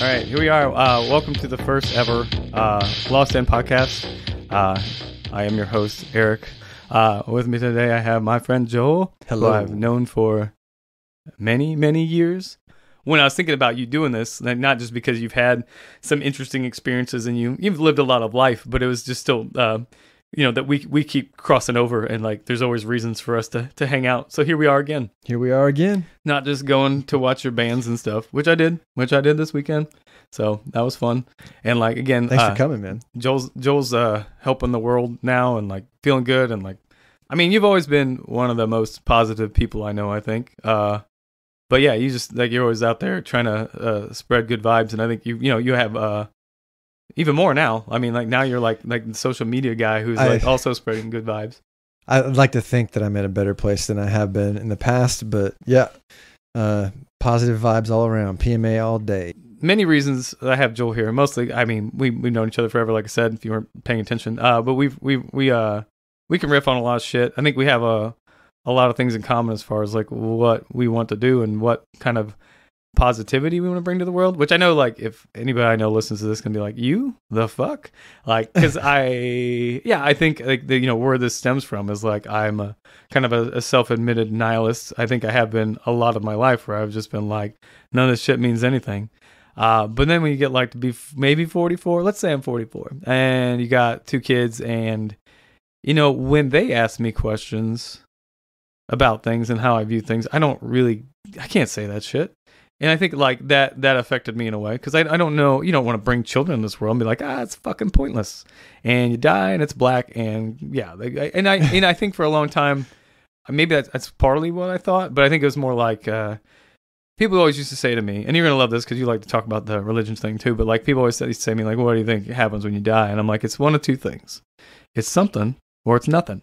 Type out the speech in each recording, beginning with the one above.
All right, here we are. Welcome to the first ever Lost End podcast. I am your host, Eric. With me today, I have my friend Joel, Hello. who I've known for many, many years. When I was thinking about you doing this, not just because you've had some interesting experiences and you've lived a lot of life, but it was just still, that we keep crossing over and like there's always reasons for us to hang out. So here we are again. Not just going to watch your bands and stuff, which I did this weekend. So that was fun. And like, again, thanks for coming, man. Joel's helping the world now and like feeling good. And like, I mean, you've always been one of the most positive people I know, I think. But yeah, you just like, you're always out there trying to spread good vibes. And I think you have even more now. I mean, like now you're like the social media guy who's like also spreading good vibes. I'd like to think that I'm at a better place than I have been in the past, but yeah, positive vibes all around, PMA all day. Many reasons I have Joel here. Mostly, I mean, we've known each other forever, like I said, if you weren't paying attention. But we can riff on a lot of shit. I think we have a lot of things in common as far as like what we want to do and what kind of positivity we want to bring to the world, which I know, like, if anybody I know listens to this can be like, you the fuck, like, because I think like where this stems from is like I'm a kind of a self-admitted nihilist. I think I have been a lot of my life where I've just been like, none of this shit means anything. But then when you get like to be maybe 44, let's say I'm 44, and you got 2 kids, and when they ask me questions about things and how I view things, I can't say that shit. And I think like that affected me in a way, because I don't know, you don't want to bring children in this world and be like, it's fucking pointless, and you die and it's black, and yeah, and I think for a long time, maybe that's partly what I thought, but I think it was more like people always used to say to me, and you're gonna love this because you like to talk about the religion thing too, but like people always say to me like, what do you think happens when you die? And I'm like, it's one of 2 things: it's something or it's nothing.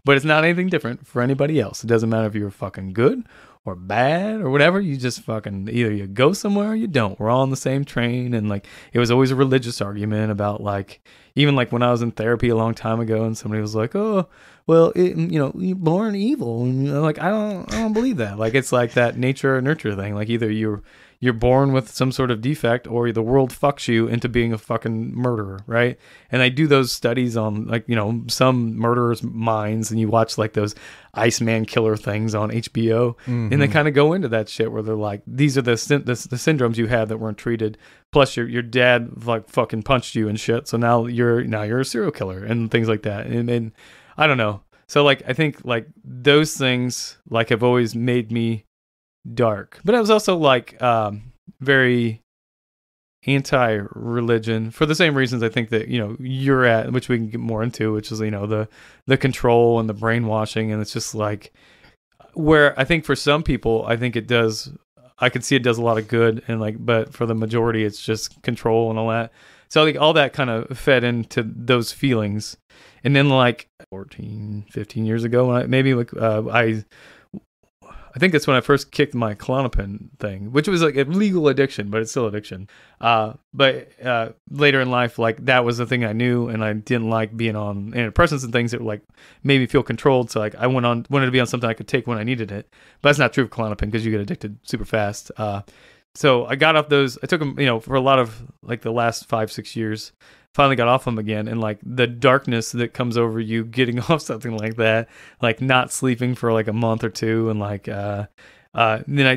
But it's not anything different for anybody else. It doesn't matter if you're fucking good or bad or whatever. You just fucking either you go somewhere or you don't. We're all on the same train. And like, it was always a religious argument about like, even like when I was in therapy a long time ago, and somebody was like, oh, well, you're born evil. And like, I don't believe that. Like, it's like that nature or nurture thing. Like, either you're born with some sort of defect, or the world fucks you into being a fucking murderer, right? And I do those studies on like, some murderers' minds, and you watch like those Iceman killer things on HBO, and they kind of go into that shit where they're like, these are the syndromes you had that weren't treated, plus your dad like fucking punched you and shit, so now you're a serial killer and things like that. And I don't know. So like, I think like those things like have always made me dark, but I was also like very anti-religion for the same reasons I think that you're at, which we can get more into, which is the control and the brainwashing, and it's just like where I think for some people I think I can see it does a lot of good, and like, but for the majority it's just control and all that. So like all that kind of fed into those feelings, and then like 15 years ago when I think that's when I first kicked my Klonopin thing, which was like a legal addiction, but it's still addiction. But later in life, like that was the thing I knew, and I didn't like being on antidepressants and things that like made me feel controlled. So like I wanted to be on something I could take when I needed it. But that's not true for Klonopin, because you get addicted super fast. So I got off those. I took them, for a lot of like the last 5-6 years. Finally got off them again, and like the darkness that comes over you getting off something like that, like not sleeping for like a month or 2, and like then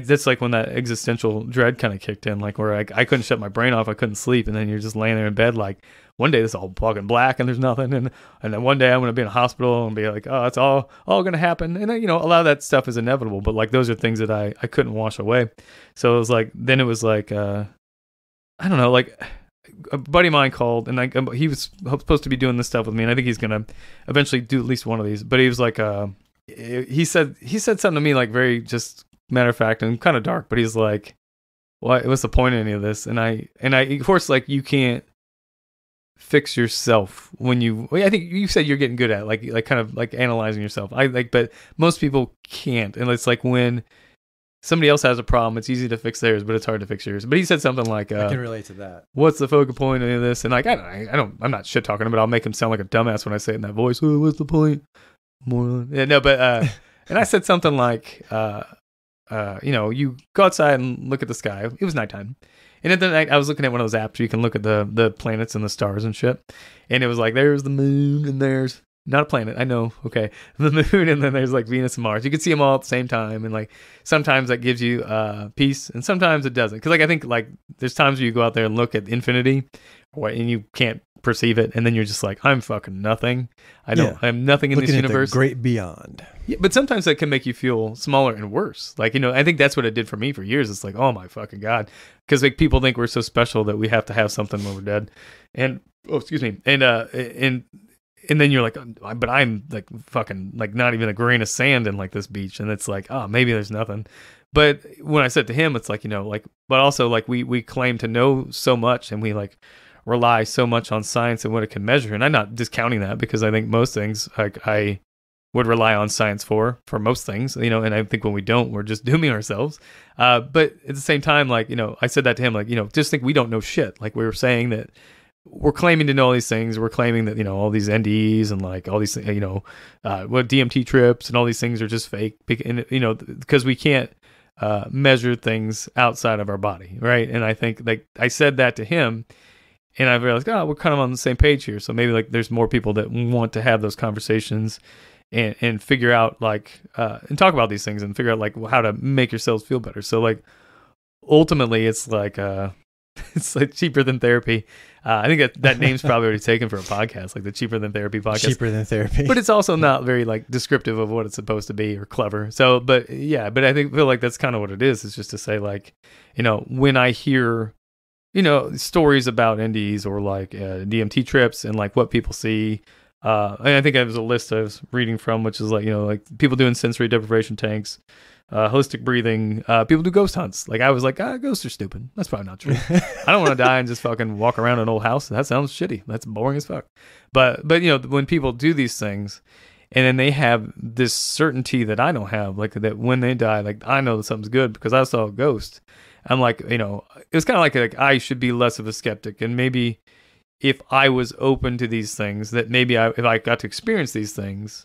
that's like when that existential dread kind of kicked in, like where I couldn't shut my brain off, I couldn't sleep, and then you're just laying there in bed like, one day it's all fucking black and there's nothing, and then one day I'm gonna be in a hospital and be like, oh, it's all gonna happen, and then, a lot of that stuff is inevitable, but like those are things that I couldn't wash away. So it was like, then it was like I don't know, like a buddy of mine called, and like he was supposed to be doing this stuff with me, and I think he's gonna eventually do at least one of these. But he was like, he said something to me like very just matter of fact and kind of dark. But he's like, what's the point of any of this? And I of course, like, you can't fix yourself when I think you said you're getting good at like kind of like analyzing yourself. But most people can't, and it's like when somebody else has a problem, it's easy to fix theirs, but it's hard to fix yours. But he said something like, I can relate to that. What's the focal point of this? And like, I'm not shit talking him, but I'll make him sound like a dumbass when I say it in that voice. Oh, what's the point? Moron. Yeah, no, but, and I said something like, you go outside and look at the sky. It was nighttime. And at the night, I was looking at one of those apps where you can look at the planets and the stars and shit. And it was like, there's the moon and there's not a planet. I know. Okay. The moon, and then there's like Venus and Mars. You can see them all at the same time. And like sometimes that gives you peace and sometimes it doesn't. Because like I think like there's times where you go out there and look at infinity and you can't perceive it. And then you're just like, I'm fucking nothing. I'm nothing in this universe. At the great beyond. Yeah, but sometimes that can make you feel smaller and worse. Like, I think that's what it did for me for years. It's like, oh my fucking God. Because like people think we're so special that we have to have something when we're dead. And, excuse me. And then you're like, but I'm like fucking like not even a grain of sand in like this beach. And it's like, oh, maybe there's nothing. But when I said to him, it's like, like, but also like we claim to know so much and we like rely so much on science and what it can measure. And I'm not discounting that because I think most things like I would rely on science for most things, and I think when we don't, we're just dooming ourselves. But at the same time, like, I said that to him, like, just think we don't know shit. Like we were saying that we're claiming to know all these things. We're claiming that, all these NDEs and like all these, what DMT trips and all these things are just fake, and, because we can't measure things outside of our body. Right. And I think like I said that to him and I realized, we're kind of on the same page here. So maybe like there's more people that want to have those conversations and figure out like, and talk about these things and figure out like how to make yourselves feel better. So like ultimately it's like cheaper than therapy. I think that name's probably already taken for a podcast, like the cheaper than therapy podcast. Cheaper than therapy. But it's also not very like descriptive of what it's supposed to be or clever. So, but I feel like that's kind of what it is. It's just to say like, when I hear, stories about NDEs or like DMT trips and like what people see, and I think there was a list I was reading from, which is like, like people doing sensory deprivation tanks, holistic breathing, people do ghost hunts. Like I was like, ghosts are stupid. That's probably not true. I don't want to die and just fucking walk around an old house. That sounds shitty. That's boring as fuck. But when people do these things and then they have this certainty that I don't have, like that when they die, like I know that something's good because I saw a ghost. I'm like, it was kind of like I should be less of a skeptic, and maybe if I was open to these things, that maybe if I got to experience these things.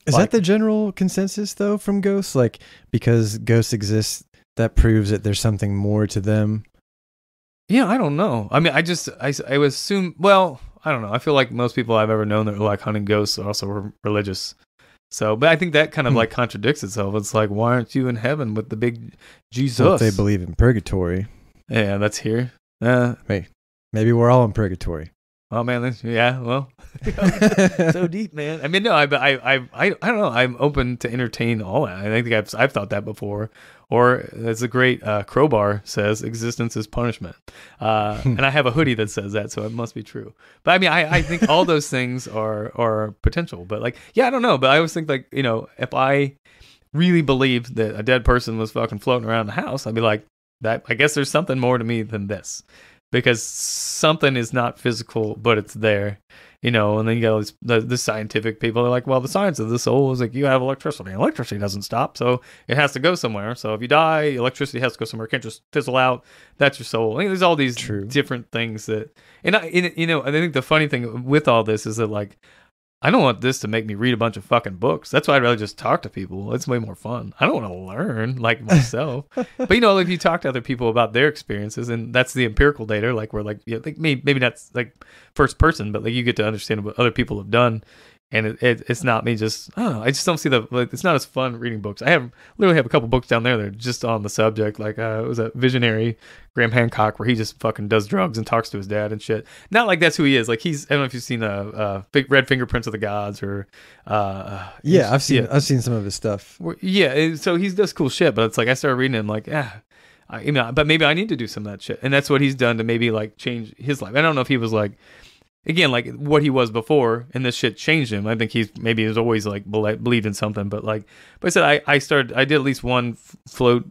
Is that the general consensus though from ghosts? Like because ghosts exist, that proves that there's something more to them? Yeah, I don't know. I mean, I would assume, well, I don't know. I feel like most people I've ever known that were like hunting ghosts are also religious. So, but I think that kind of like contradicts itself. It's like, why aren't you in heaven with the big Jesus? Well, if they believe in purgatory. Yeah, that's here. Wait, maybe we're all in purgatory. Oh man, well, so deep, man. I mean, no, I don't know. I'm open to entertain all that. I think I've thought that before. Or as the great Crowbar says, existence is punishment. And I have a hoodie that says that, so it must be true. But I mean, I think all those things are potential. But like, I don't know. But I always think like, if I really believed that a dead person was fucking floating around the house, I'd be like, that. I guess there's something more to me than this. Because something is not physical, but it's there, and then you got all these the scientific people. They're like, well, the science of the soul is like you have electricity. Electricity doesn't stop, so it has to go somewhere. So if you die, electricity has to go somewhere. It can't just fizzle out. That's your soul. I mean, there's all these different things that, and I think the funny thing with all this is that like, I don't want this to make me read a bunch of fucking books. That's why I'd rather just talk to people. It's way more fun. I don't want to learn like myself. But if you talk to other people about their experiences, and that's the empirical data, like we're like, like maybe not like first person, but like you get to understand what other people have done. And it's not me just, I don't know. I just don't see it's not as fun reading books. I literally have a couple books down there that are just on the subject. Like, it was a Visionary, Graham Hancock, where he just fucking does drugs and talks to his dad and shit. Not like that's who he is. Like I don't know if you've seen Red Fingerprints of the Gods or, I've seen some of his stuff. So he does cool shit, but it's like, I started reading it and I'm like, but maybe I need to do some of that shit. And that's what he's done to maybe like change his life. I don't know if he was like, again, like what he was before, and this shit changed him. I think he was always like believed in something, but I said I did at least one float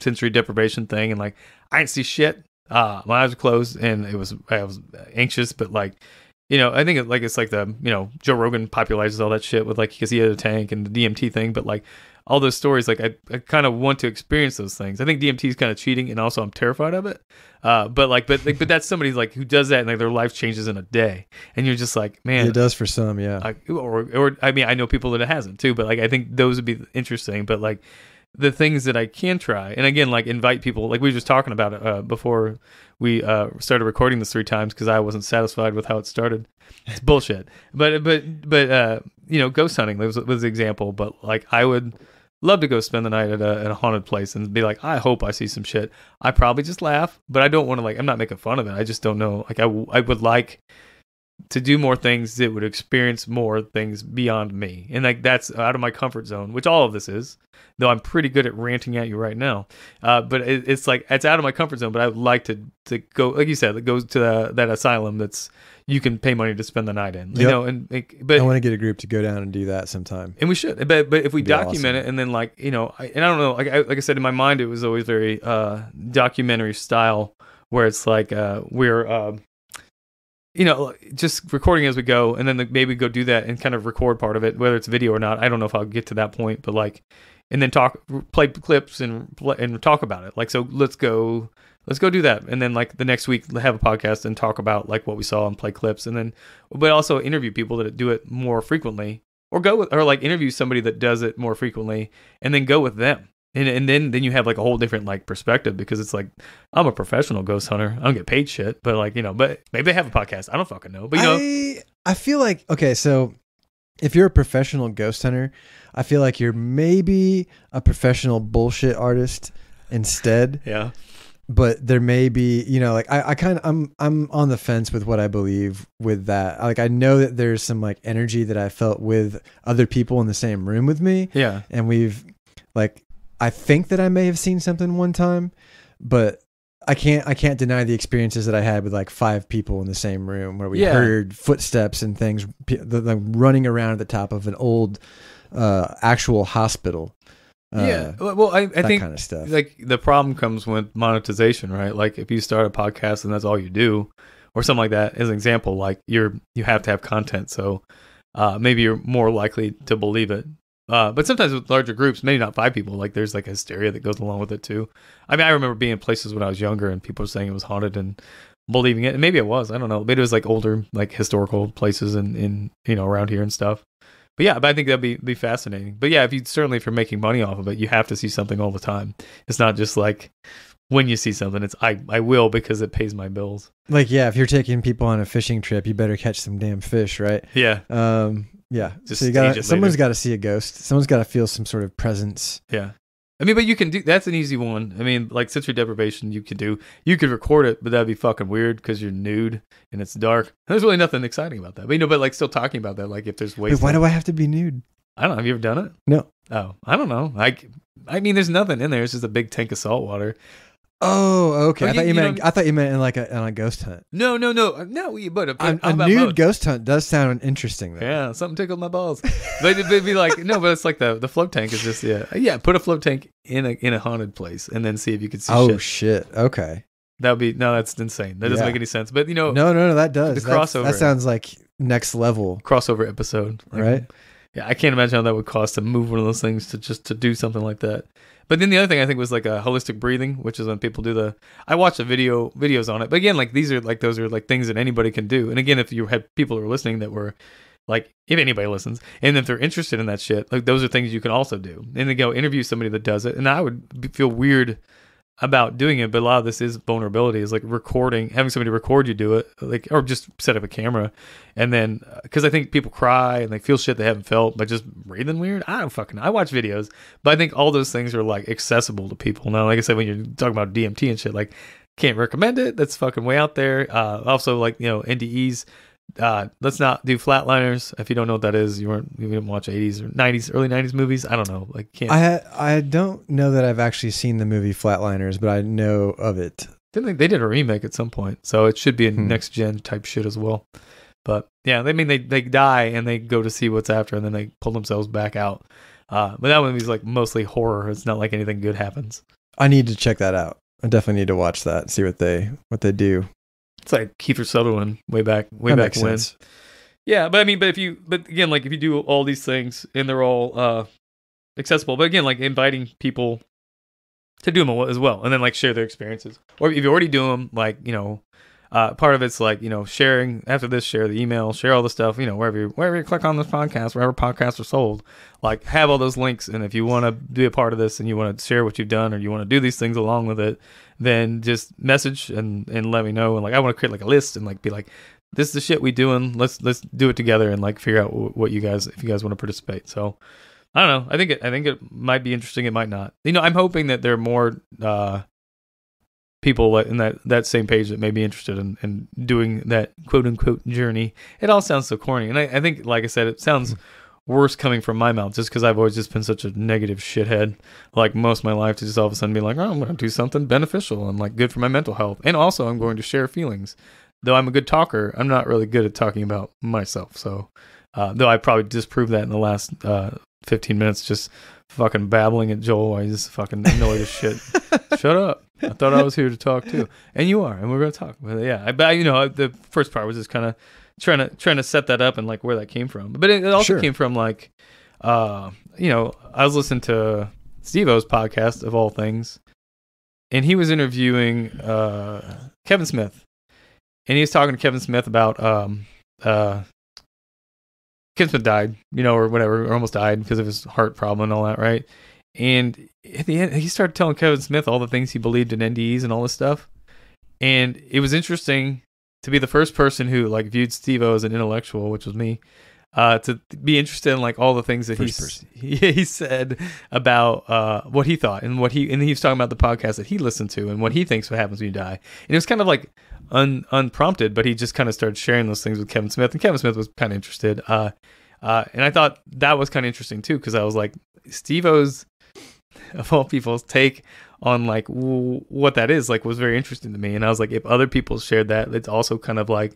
sensory deprivation thing, and like I didn't see shit. My eyes were closed, and I was anxious, but like, I think it's like the Joe Rogan popularizes all that shit with like because he had a tank and the DMT thing, but like all those stories, like I kind of want to experience those things. I think DMT is kind of cheating, and also I'm terrified of it. But that's somebody like who does that, and like their life changes in a day, and you're just like, man, it does for some, yeah. Or I mean, I know people that it hasn't too, but like I think those would be interesting. But like the things that I can try, and again, like invite people, like we were just talking about it before we started recording this 3 times because I wasn't satisfied with how it started. It's bullshit. But ghost hunting was the example. But like, I would love to go spend the night at a haunted place and be like, I hope I see some shit. I probably just laugh, but I don't want to, like, I'm not making fun of it. I just don't know. Like, I would like to do more things that would experience more things beyond me. And like, that's out of my comfort zone, which all of this is, though I'm pretty good at ranting at you right now. But it's like, it's out of my comfort zone, but I would like to go, like you said, it goes to that asylum that's, you can pay money to spend the night in, you know, but I want to get a group to go down and do that sometime. And we should, but if we document awesome. it and then like, you know, I don't know, like I said, in my mind, it was always very documentary style where it's like, we're, you know, just recording as we go, and then maybe go do that and kind of record part of it, whether it's video or not. I don't know if I'll get to that point, but like, and then play clips and talk about it. Like, so let's go do that. And then like the next week have a podcast and talk about like what we saw and play clips, and then, but also interview people that do it more frequently, or like interview somebody that does it more frequently and then go with them. And then you have like a whole different like perspective, because it's like, I'm a professional ghost hunter. I don't get paid shit, but like, you know, but maybe they have a podcast. I don't fucking know. But you know, I feel like, okay, so if you're a professional ghost hunter, I feel like you're maybe a professional bullshit artist instead. Yeah. But there may be, you know, like I'm on the fence with what I believe with that. Like, I know that there's some like energy that I felt with other people in the same room with me. Yeah. And we've like, I think that I may have seen something one time, but I can't deny the experiences that I had with like 5 people in the same room where we heard footsteps and things like running around at the top of an old actual hospital. Well, I think kind of stuff. Like, the problem comes with monetization, right? Like, if you start a podcast and that's all you do, or something like that, as an example, like you have to have content, so maybe you're more likely to believe it. But sometimes with larger groups, maybe not 5 people, like there's like hysteria that goes along with it too. I mean, I remember being in places when I was younger and people were saying it was haunted and believing it. And maybe it was, I don't know. Maybe it was like older, like historical places in you know, around here and stuff. But yeah, but I think that'd be fascinating. But yeah, if you're making money off of it, you have to see something all the time. It's not just like when you see something, it's I will because it pays my bills. Like, yeah, if you're taking people on a fishing trip, you better catch some damn fish, right? Yeah. Yeah. Just so someone's got to see a ghost. Someone's got to feel some sort of presence. Yeah. I mean, but you can do, that's an easy one. I mean, like sensory deprivation, you could record it, but that'd be fucking weird because you're nude and it's dark. There's really nothing exciting about that. But you know, but like still talking about that, like if there's ways. Wait, why do I have to be nude? I don't know. Have you ever done it? No. Oh, I don't know. I mean, there's nothing in there. It's just a big tank of salt water. Oh, okay. I thought you meant in like on a ghost hunt. No. But a nude ghost hunt does sound interesting, though. Yeah, something tickled my balls. But it'd be like, no, but it's like the float tank is just put a float tank in a haunted place and then see if you could see. Oh shit! Okay, that's insane. That doesn't make any sense. But you know, no, that does. The crossover. That sounds like next level crossover episode, like, right? Yeah, I can't imagine how that would cost to move one of those things to do something like that. But then the other thing I think was like a holistic breathing, which is when people do I watched videos on it. But again, like those are like things that anybody can do. And again, if you had people who are listening that were like, if anybody listens, and if they're interested in that shit, like those are things you can also do. And then go interview somebody that does it. And I would feel weird about doing it, but a lot of this is vulnerability, is like having somebody record you do it, like, or just set up a camera. And then, because I think people cry and they feel shit they haven't felt by just breathing weird. I watch videos, but I think all those things are like accessible to people. Now, like I said, when you're talking about DMT and shit, like, can't recommend it. That's fucking way out there. Also, like, you know, NDEs. Let's not do Flatliners. If you don't know what that is, you didn't watch 80s or 90s, early 90s movies. I don't know. Like, can't. I don't know that I've actually seen the movie Flatliners, but I know of it. They did a remake at some point, so it should be a next gen type shit as well. But yeah, they die and they go to see what's after, and then they pull themselves back out. But that movie's like mostly horror. It's not like anything good happens. I need to check that out. I definitely need to watch that and see what they do. It's like Kiefer Sutherland way back when. Sense. Yeah, but I mean, but again, like if you do all these things and they're all accessible, but again, like inviting people to do them as well, and then like share their experiences, or if you already do them, like, you know, part of it's like, sharing after this, share the email, share all the stuff, wherever you click on this podcast, wherever podcasts are sold, like have all those links. And if you want to be a part of this and you want to share what you've done or you want to do these things along with it, then just message and let me know. And like, I want to create like a list and like be like, this is the shit we doing. Let's do it together and like figure out what you guys, if you guys want to participate. So I don't know. I think it might be interesting. It might not. I'm hoping that there are more people in that same page that may be interested in doing that quote unquote journey. It all sounds so corny, and I think, like I said, it sounds worse coming from my mouth just because I've always just been such a negative shithead, like most of my life, to just all of a sudden be like, oh, I'm going to do something beneficial and like good for my mental health, and also I'm going to share feelings. Though I'm a good talker, I'm not really good at talking about myself. So, though I probably disproved that in the last 15 minutes, just fucking babbling at Joel while he's just fucking annoyed as shit. Shut up. I thought I was here to talk too. And you are, and we're going to talk. But yeah, the first part was just kind of trying to set that up and like where that came from. But it also came from like, I was listening to Steve-O's podcast of all things, and he was interviewing Kevin Smith. And he was talking to Kevin Smith about Kevin Smith died, or whatever, or almost died because of his heart problem and all that, right? And at the end, he started telling Kevin Smith all the things he believed in NDEs and all this stuff. And it was interesting to be the first person who like viewed Steve-O as an intellectual, which was me, to be interested in like all the things that he said about what he thought and he was talking about the podcast that he listened to and what he thinks what happens when you die. And it was kind of like unprompted, but he just kind of started sharing those things with Kevin Smith, and Kevin Smith was kind of interested. And I thought that was kind of interesting too, because I was like, Steve-O's, of all people's take on like what that is, like was very interesting to me. And I was like, if other people shared that, it's also kind of like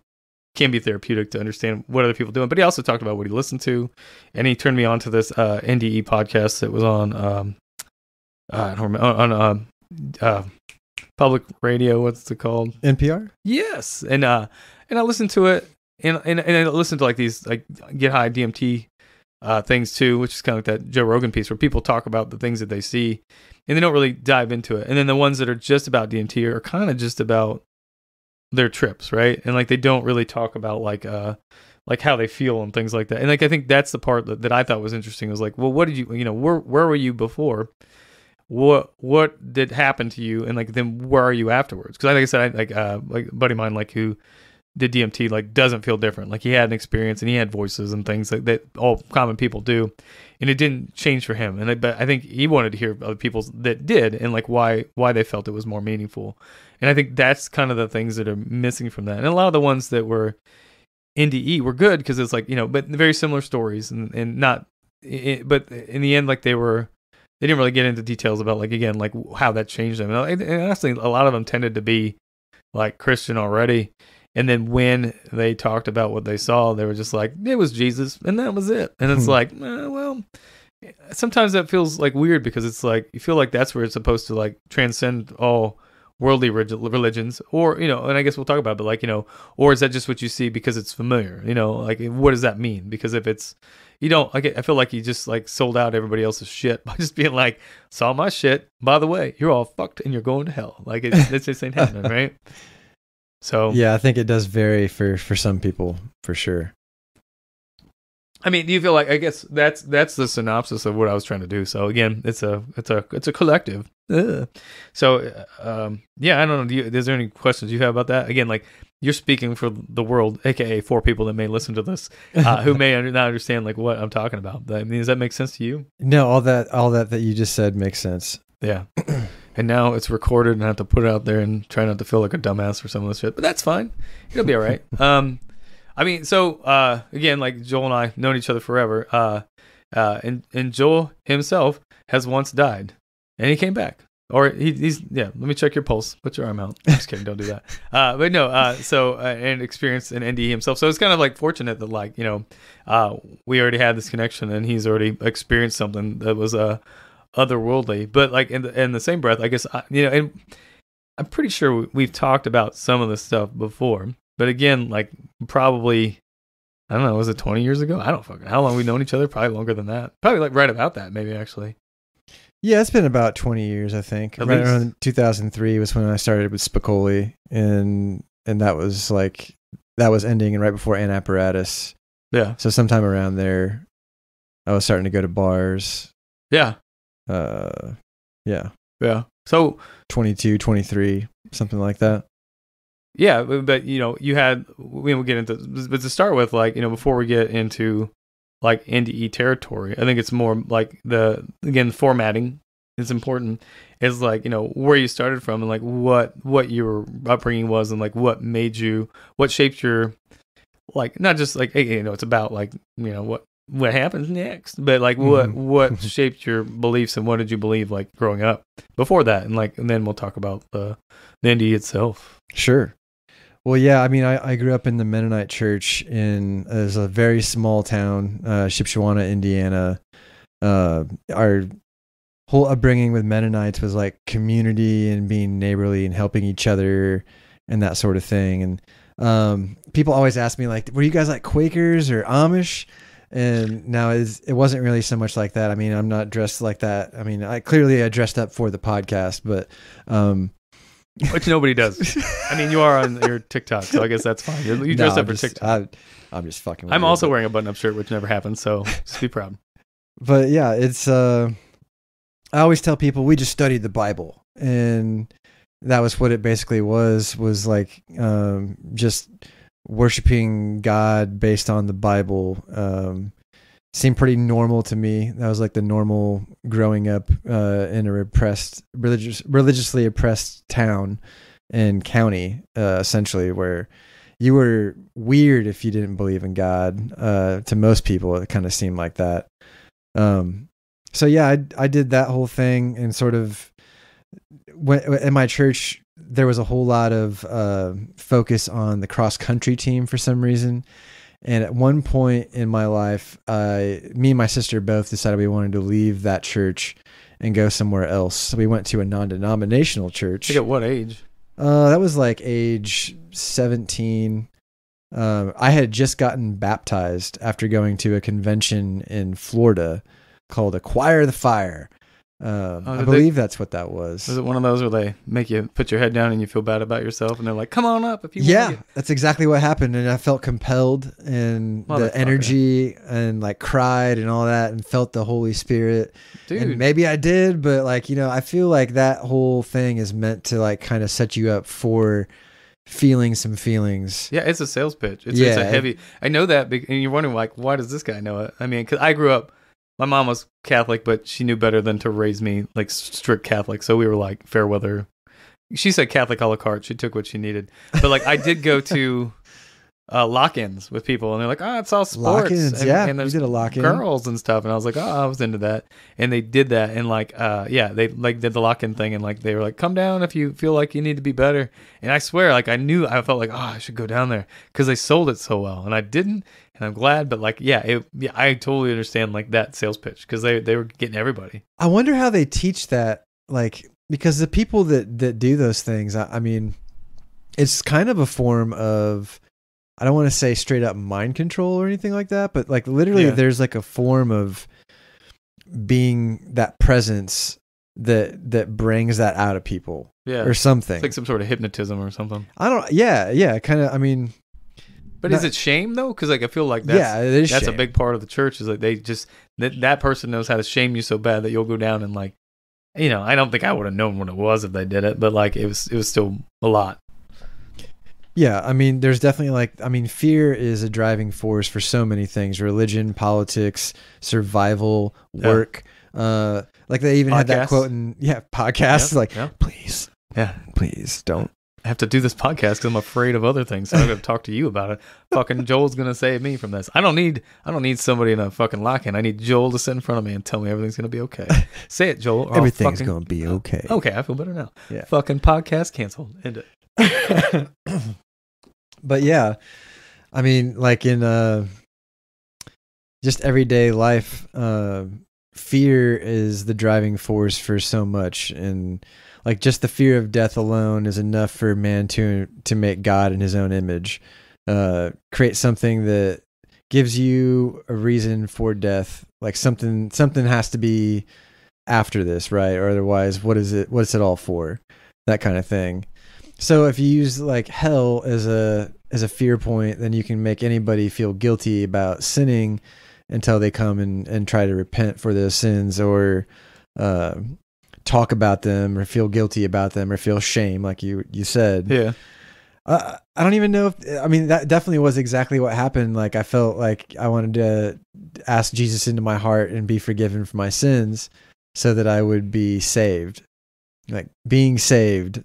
can be therapeutic to understand what other people are doing. But he also talked about what he listened to, and he turned me on to this NDE podcast that was on I don't remember, on public radio. What's it called? NPR. Yes, and I listened to it, and I listened to like these like Get High DMT things too, which is kind of like that Joe Rogan piece where people talk about the things that they see, and they don't really dive into it. And then the ones that are just about DMT are kind of just about their trips, right? And like they don't really talk about like how they feel and things like that. And like I think that's the part that I thought was interesting. Was like, well, what did you where were you before? What did happen to you, and like then where are you afterwards? Because like I said, like a buddy of mine like who did DMT like doesn't feel different. Like he had an experience and he had voices and things like that all common people do, and it didn't change for him. And but I think he wanted to hear other people's that did, and like why they felt it was more meaningful. And I think that's kind of the things that are missing from that. And a lot of the ones that were NDE were good because it's like but very similar stories and not. But in the end, like they didn't really get into details about like again like how that changed them. And honestly, a lot of them tended to be like Christian already. And then when they talked about what they saw, they were just like, it was Jesus, and that was it. And it's like, well, sometimes that feels like weird because it's like you feel like that's where it's supposed to like transcend all worldly religions, or and I guess we'll talk about it, but like or is that just what you see because it's familiar? Like what does that mean? Because if it's I feel like you just like sold out everybody else's shit by just being like, saw my shit. By the way, you're all fucked and you're going to hell. Like it just ain't happening, right? So yeah, I think it does vary for some people for sure. I mean, do you feel like, I guess that's the synopsis of what I was trying to do. So again, it's a collective. Ugh. So yeah, I don't know. Is there any questions you have about that? Again, like you're speaking for the world, aka for people that may listen to this, who may not understand like what I'm talking about. I mean, does that make sense to you? No, all that you just said makes sense. Yeah. And now it's recorded and I have to put it out there and try not to feel like a dumbass for some of this shit. But that's fine. It'll be all right. I mean, so again, like Joel and I known each other forever. And Joel himself has once died. And he came back. Or he's let me check your pulse. Put your arm out. Just kidding, don't do that. But no, and experienced an NDE himself. So it's kind of like fortunate that like, we already had this connection and he's already experienced something that was otherworldly. But like in the same breath, I guess and I'm pretty sure we've talked about some of this stuff before. But again, like probably I don't know, was it 20 years ago? I don't fucking how long we known each other? Probably longer than that. Probably like right about that, maybe actually. Yeah, it's been about 20 years, I think. Right around 2003 was when I started with Spicoli, and that was ending and right before An Apparatus. Yeah. So sometime around there, I was starting to go to bars. Yeah. Yeah. Yeah. So 22, 23, something like that. Yeah, but you had, we'll get into, but to start with, like, before we get into like NDE territory, I think it's more like the formatting is important. Is like, where you started from and like what your upbringing was and like what shaped your, like, not just like, it's about like, what happens next, but like what shaped your beliefs and what did you believe like growing up before that, and then we'll talk about the NDE itself. Sure. Well, yeah, I mean, I grew up in the Mennonite church it was a very small town, Shipshewana, Indiana. Our whole upbringing with Mennonites was like community and being neighborly and helping each other and that sort of thing. And people always ask me, like, were you guys like Quakers or Amish? And now it wasn't really so much like that. I mean, I'm not dressed like that. I mean, I dressed up for the podcast, but which nobody does. I mean, you are on your TikTok, so I guess that's fine. You dressed up for TikTok. I'm just fucking with I'm you, also wearing a button-up shirt, which never happens, so just be proud. But yeah, it's I always tell people we just studied the Bible, and that was what it basically was like just worshiping God based on the Bible. Seemed pretty normal to me. That was like the normal growing up in a religiously oppressed town and county, essentially, where you were weird if you didn't believe in God. To most people, it kind of seemed like that. So yeah, I did that whole thing, and sort of in my church, there was a whole lot of focus on the cross country team for some reason. And at one point in my life, me and my sister both decided we wanted to leave that church and go somewhere else. So we went to a non-denominational church. At what age? That was like age 17. I had just gotten baptized after going to a convention in Florida called Acquire the Fire. I believe that's what that was. Was it one of those where they make you put your head down and you feel bad about yourself and they're like, come on up if you want to. That's exactly what happened. And I felt compelled, and the energy, and like cried and all that, and felt the Holy Spirit. Dude. And maybe I did, but like, I feel like that whole thing is meant to like kind of set you up for feeling some feelings. Yeah, it's a sales pitch. It's a heavy, I know that, and you're wondering like, why does this guy know it? I mean, because I grew up, my mom was Catholic, but she knew better than to raise me like strict Catholic. So we were like fair weather. She said Catholic a la carte. She took what she needed. But like I did go to lock-ins with people, and they're like, it's all sports. Lock-ins, and there's did a lock-in. Girls and stuff. And I was like, I was into that. And they did that, and like, they like did the lock-in thing, and like they were like, come down if you feel like you need to be better. And I swear, like I felt like, I should go down there because they sold it so well, and I didn't. And I'm glad, but like, I totally understand like that sales pitch because they were getting everybody. I wonder how they teach that, like, because the people that do those things, I mean, it's kind of a form of, I don't want to say straight up mind control or anything like that, but like literally there's like a form of being that presence that brings that out of people or something. It's like some sort of hypnotism or something. Kind of, I mean. But is it shame though? Because like I feel like that's a big part of the church is like they just that person knows how to shame you so bad that you'll go down and like, I don't think I would have known what it was if they did it, but like it was still a lot. Yeah, I mean, there's definitely fear is a driving force for so many things: religion, politics, survival, work. Like they even had that quote in podcasts please don't. I have to do this podcast because I'm afraid of other things. So I'm going to talk to you about it. Fucking Joel's going to save me from this. I don't need somebody in a fucking lock-in. I need Joel to sit in front of me and tell me everything's going to be okay. Say it, Joel. Everything's going to be okay. Okay, I feel better now. Yeah. Fucking podcast canceled. End it. But yeah, I mean, like in just everyday life, fear is the driving force for so much, and like just the fear of death alone is enough for man to make God in his own image, create something that gives you a reason for death. Like something has to be after this, right? Or otherwise, what's it all for? That kind of thing. So if you use like hell as a fear point, then you can make anybody feel guilty about sinning until they come and try to repent for their sins, or talk about them, or feel guilty about them, or feel shame, like you said. Yeah. I don't even know I mean, that definitely was exactly what happened. Like, I felt like I wanted to ask Jesus into my heart and be forgiven for my sins so that I would be saved. Like, being saved.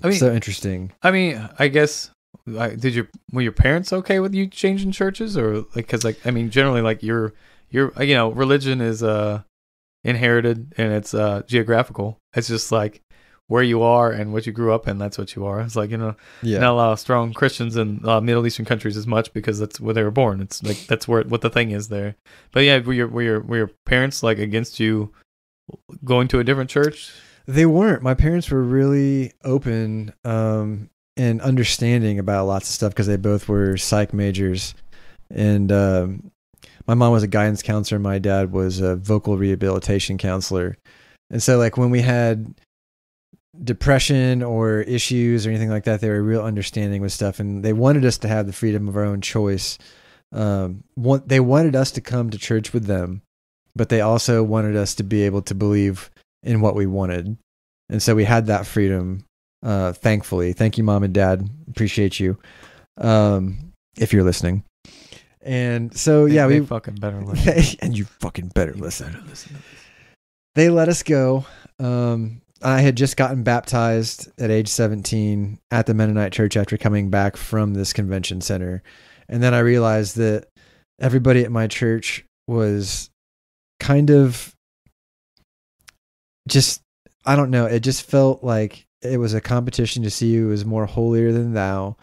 I mean, so interesting. I mean, I guess, were your parents okay with you changing churches, or like, cause like, I mean, generally like your, religion is, inherited, and it's, geographical. It's just like where you are and what you grew up in. That's what you are. It's like, not a lot of strong Christians in Middle Eastern countries as much, because that's where they were born. It's like, that's what the thing is there. But yeah, were your parents like against you going to a different church? They weren't. My parents were really open and understanding about lots of stuff, because they both were psych majors. And my mom was a guidance counselor. My dad was a vocal rehabilitation counselor. And so like when we had depression or issues or anything like that, they were real understanding with stuff. And they wanted us to have the freedom of our own choice. They wanted us to come to church with them, but they also wanted us to be able to believe in what we wanted. And so we had that freedom, thankfully. Thank you, Mom and Dad. Appreciate you. If you're listening. And so, we fucking better listen. And you fucking better listen. To this. They let us go. I had just gotten baptized at age 17 at the Mennonite church after coming back from this convention center. And then I realized that everybody at my church was kind of just, I don't know, it just felt like it was a competition to see who was more holier than thou,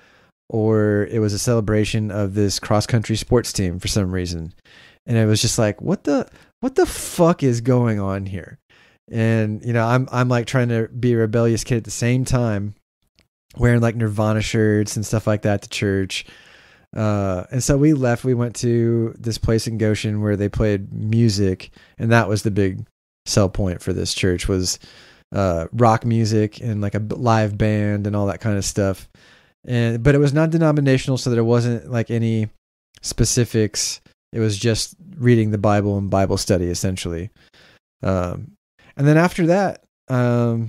or it was a celebration of this cross-country sports team for some reason. And it was just like, what the fuck is going on here? And, I'm like trying to be a rebellious kid at the same time, wearing like Nirvana shirts and stuff like that to church. And so we left, we went to this place in Goshen where they played music. And that was the big sell point for this church, was rock music and like a live band and all that kind of stuff. But it was non-denominational, so there wasn't like any specifics. It was just reading the Bible and Bible study, essentially. And then after that, I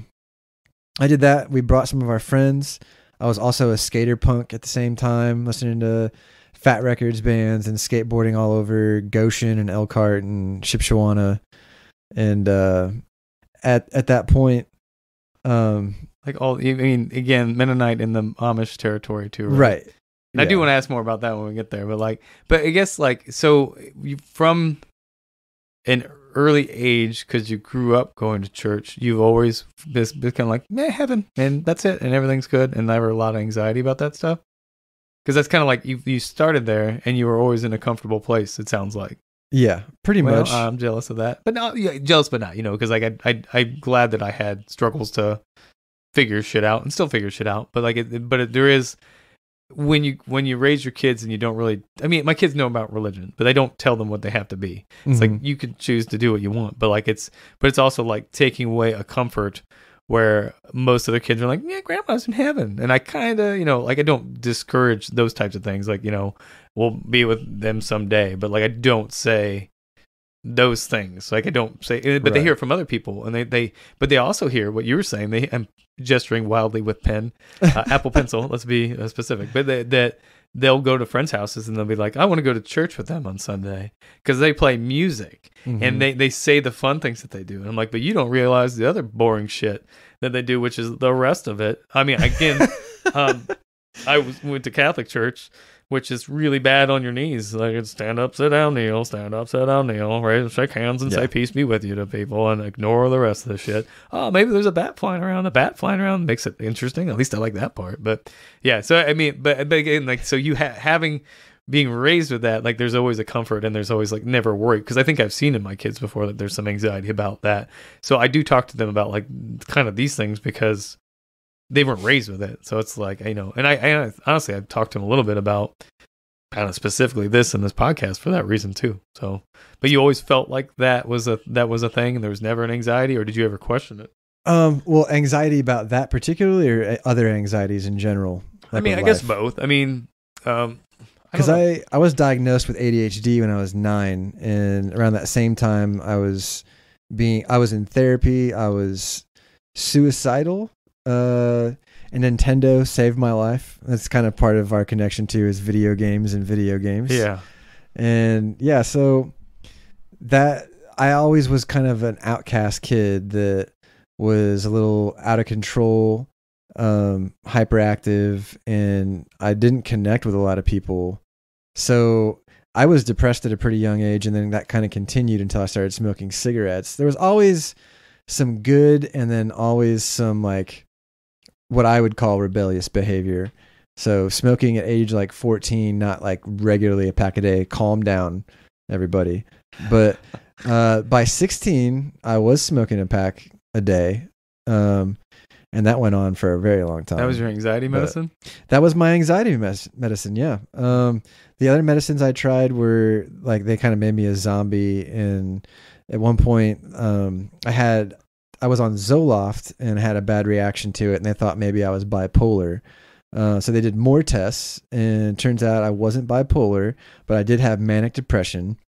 did that. We brought some of our friends. I was also a skater punk at the same time, listening to Fat Records bands and skateboarding all over Goshen and Elkhart and Shipshawana. And at that point, like all, I mean, again, Mennonite in the Amish territory too, right? And I do want to ask more about that when we get there, but I guess like, so you, from an early age, because you grew up going to church, you've always been kind of like, heaven, and that's it, and everything's good, and never a lot of anxiety about that stuff. Because that's kind of like you started there, and you were always in a comfortable place. It sounds like. Yeah, pretty much. I'm jealous of that, but not jealous, but not, because like I'm glad that I had struggles to figure shit out and still figure shit out. But like, there is, when you raise your kids and you don't really, I mean, my kids know about religion, but they don't tell them what they have to be. It's like, you can choose to do what you want, but like it's also like taking away a comfort where most of the kids are like, yeah, grandma's in heaven. And I kind of, like, I don't discourage those types of things. Like, we'll be with them someday, but like, I don't say those things. Like, I don't say, but they hear it from other people, and but they also hear what you were saying. I'm gesturing wildly with pen, Apple Pencil. Let's be specific. But that they'll go to friends' houses and they'll be like, I want to go to church with them on Sunday because they play music and they say the fun things that they do. And I'm like, but you don't realize the other boring shit that they do, which is the rest of it. I mean, again, went to Catholic church, which is really bad on your knees. Like, it's stand up, sit down, kneel, stand up, sit down, kneel, right? Shake hands and say peace be with you to people, and ignore the rest of the shit. Oh, maybe there's a bat flying around. The bat flying around makes it interesting. At least I like that part. But yeah, so I mean, but again, like, so you being raised with that, like, there's always a comfort, and there's always like never worry, because I think I've seen in my kids before that there's some anxiety about that. So I do talk to them about like kind of these things because they weren't raised with it. So it's like, and I honestly, I've talked to him a little bit about kind of specifically this in this podcast for that reason too. So, but you always felt like that was a thing, and there was never an anxiety, or did you ever question it? Well, anxiety about that particularly, or other anxieties in general. I mean, I guess both. I mean, because I was diagnosed with ADHD when I was 9, and around that same time I was in therapy. I was suicidal. And Nintendo saved my life. That's kind of part of our connection too, is video games. Yeah. And yeah, so that I always was kind of an outcast kid that was a little out of control, hyperactive, and I didn't connect with a lot of people. So I was depressed at a pretty young age, and then that kind of continued until I started smoking cigarettes. There was always some good, and then always some like what I would call rebellious behavior. So smoking at age like 14, not like regularly a pack a day, calm down everybody. But by 16, I was smoking a pack a day. And that went on for a very long time. That was your anxiety medicine? That was my anxiety medicine, yeah. The other medicines I tried were like, they kind of made me a zombie. And at one point, I was on Zoloft and had a bad reaction to it, and they thought maybe I was bipolar. So they did more tests, and it turns out I wasn't bipolar, but I did have manic depression.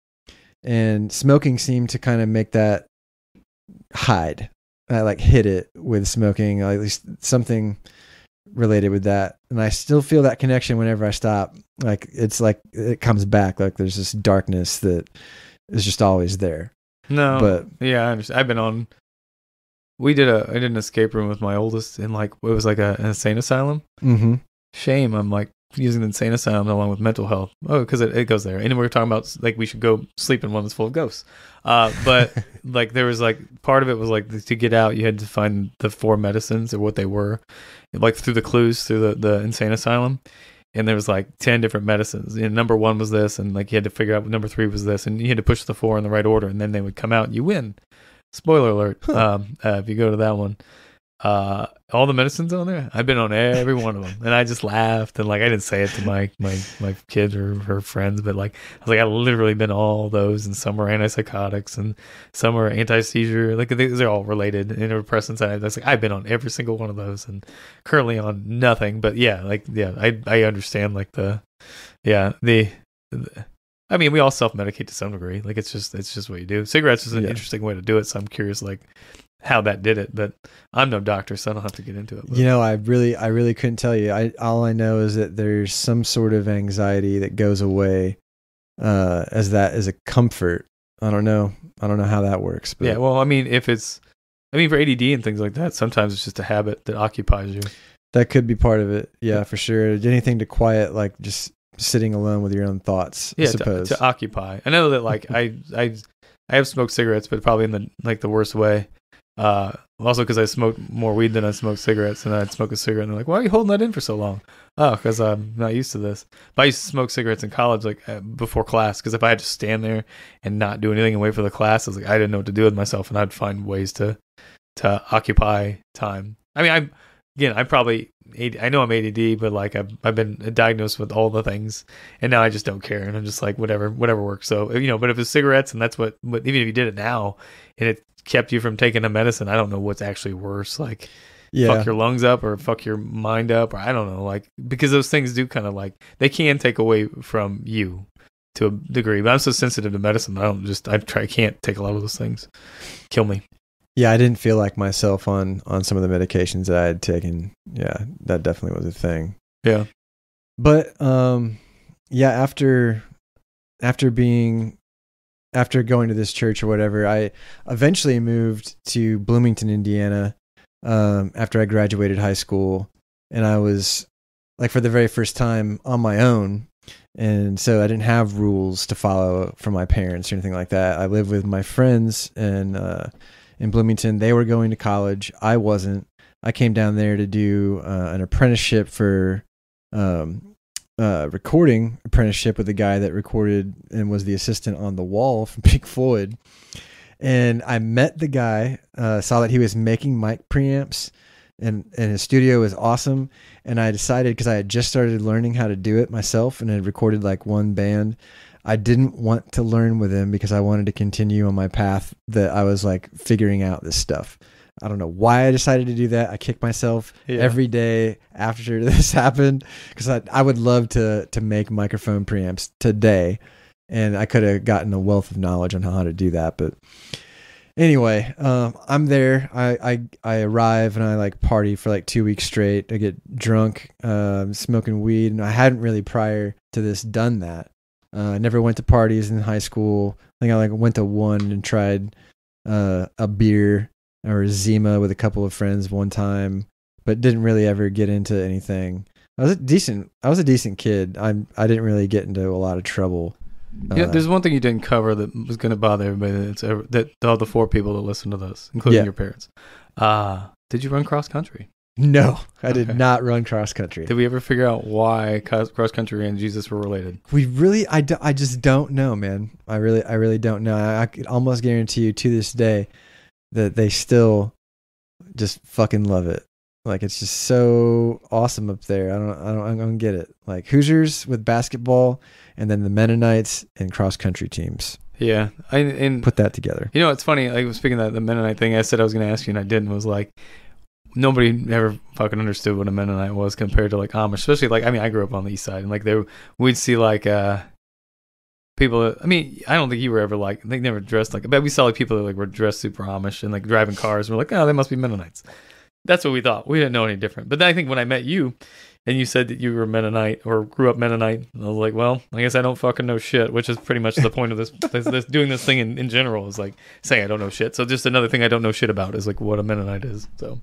And smoking seemed to kind of make that hide. I like hit it with smoking, at least something related with that. And I still feel that connection whenever I stop. Like it's like it comes back. Like there's this darkness that is just always there. No, but yeah, I understand. I've been on. I did an escape room with my oldest in like it was like an insane asylum. Mm-hmm. Shame, I'm like using the insane asylum along with mental health. Oh, because it goes there. And we were talking about like we should go sleep in one that's full of ghosts. But like there was like part of it was like to get out, you had to find the 4 medicines or what they were, like through the clues through the insane asylum. And there was like 10 different medicines. And number 1 was this, and like you had to figure out what number 3 was this, and you had to push the 4 in the right order, and then they would come out and you win. Spoiler alert. If you go to that one, all the medicines on there, I've been on every one of them, and I just laughed, and like I didn't say it to my kids or her friends, but like I was like, I've literally been all those, and some are antipsychotics and some are anti-seizure, like they're all related, antidepressants. I was like, I've been on every single one of those, and currently on nothing. But I understand like I mean, we all self-medicate to some degree. Like it's just what you do. Cigarettes is an interesting way to do it. So I'm curious, like how that did it. But I'm no doctor, so I don't have to get into it. But. I really couldn't tell you. All I know is that there's some sort of anxiety that goes away, as a comfort. I don't know how that works. But. Yeah, well, I mean, for ADD and things like that, sometimes it's just a habit that occupies you. That could be part of it. Yeah, for sure. Anything to quiet, like just sitting alone with your own thoughts. Yeah, I suppose. To occupy. I know that like I have smoked cigarettes, but probably in the worst way. Also because I smoked more weed than I smoked cigarettes, and I'd smoke a cigarette, and they're like, "Why are you holding that in for so long?" Oh, because I'm not used to this. But I used to smoke cigarettes in college, like before class, because if I had to stand there and not do anything and wait for the class, I was like, I didn't know what to do with myself, and I'd find ways to occupy time. I mean, I know I'm ADD, but like I've been diagnosed with all the things, and now I just don't care, and I'm just like whatever works. So but if it's cigarettes, and that's what even if you did it now, and it kept you from taking a medicine, I don't know what's actually worse. Like fuck your lungs up or fuck your mind up, or I don't know, like because those things do kind of like they can take away from you to a degree. But I'm so sensitive to medicine, I can't take a lot of those things. Kill me. Yeah, I didn't feel like myself on some of the medications that I had taken. Yeah, that definitely was a thing. Yeah. But after going to this church or whatever, I eventually moved to Bloomington, Indiana, after I graduated high school, and I was like for the very first time on my own. And so I didn't have rules to follow from my parents or anything like that. I lived with my friends and in Bloomington. They were going to college. I wasn't. I came down there to do an apprenticeship for recording apprenticeship with a guy that recorded and was the assistant on The Wall from Pink Floyd. And I met the guy, saw that he was making mic preamps, and his studio was awesome. And I decided, because I had just started learning how to do it myself and had recorded like one band, I didn't want to learn with him because I wanted to continue on my path that I was like figuring out this stuff. I don't know why I decided to do that. I kick myself every day after this happened because I would love to make microphone preamps today, and I could have gotten a wealth of knowledge on how to do that. But anyway, I'm there. I arrive and I like party for like 2 weeks straight. I get drunk, smoking weed, and I hadn't really prior to this done that. I never went to parties in high school. I think I like went to one and tried a beer or a Zima with a couple of friends one time, but didn't really ever get into anything. I was a decent kid. I didn't really get into a lot of trouble. Yeah, there's one thing you didn't cover that was going to bother everybody. That all the 4 people that listen to this, including your parents. Did you run cross country? No, I did not run cross country. Did we ever figure out why cross country and Jesus were related? I just don't know, man. I really don't know. I could almost guarantee you to this day that they still just fucking love it. Like, it's just so awesome up there. I don't get it. Like Hoosiers with basketball, and then the Mennonites and cross country teams. Yeah, and put that together. You know, it's funny. Like, speaking of the Mennonite thing, I said I was going to ask you, and I didn't. Was like, nobody ever fucking understood what a Mennonite was compared to like Amish. Especially like, I mean, I grew up on the east side, and like we'd see like people. I mean, I don't think you were ever like, they never dressed like, but we saw like people that like were dressed super Amish and like driving cars. And we're like, oh, they must be Mennonites. That's what we thought. We didn't know any different. But then I think when I met you, and you said that you were Mennonite or grew up Mennonite, I was like, well, I guess I don't fucking know shit, which is pretty much the point of this doing this thing in general, is like saying I don't know shit. So just another thing I don't know shit about is like what a Mennonite is. So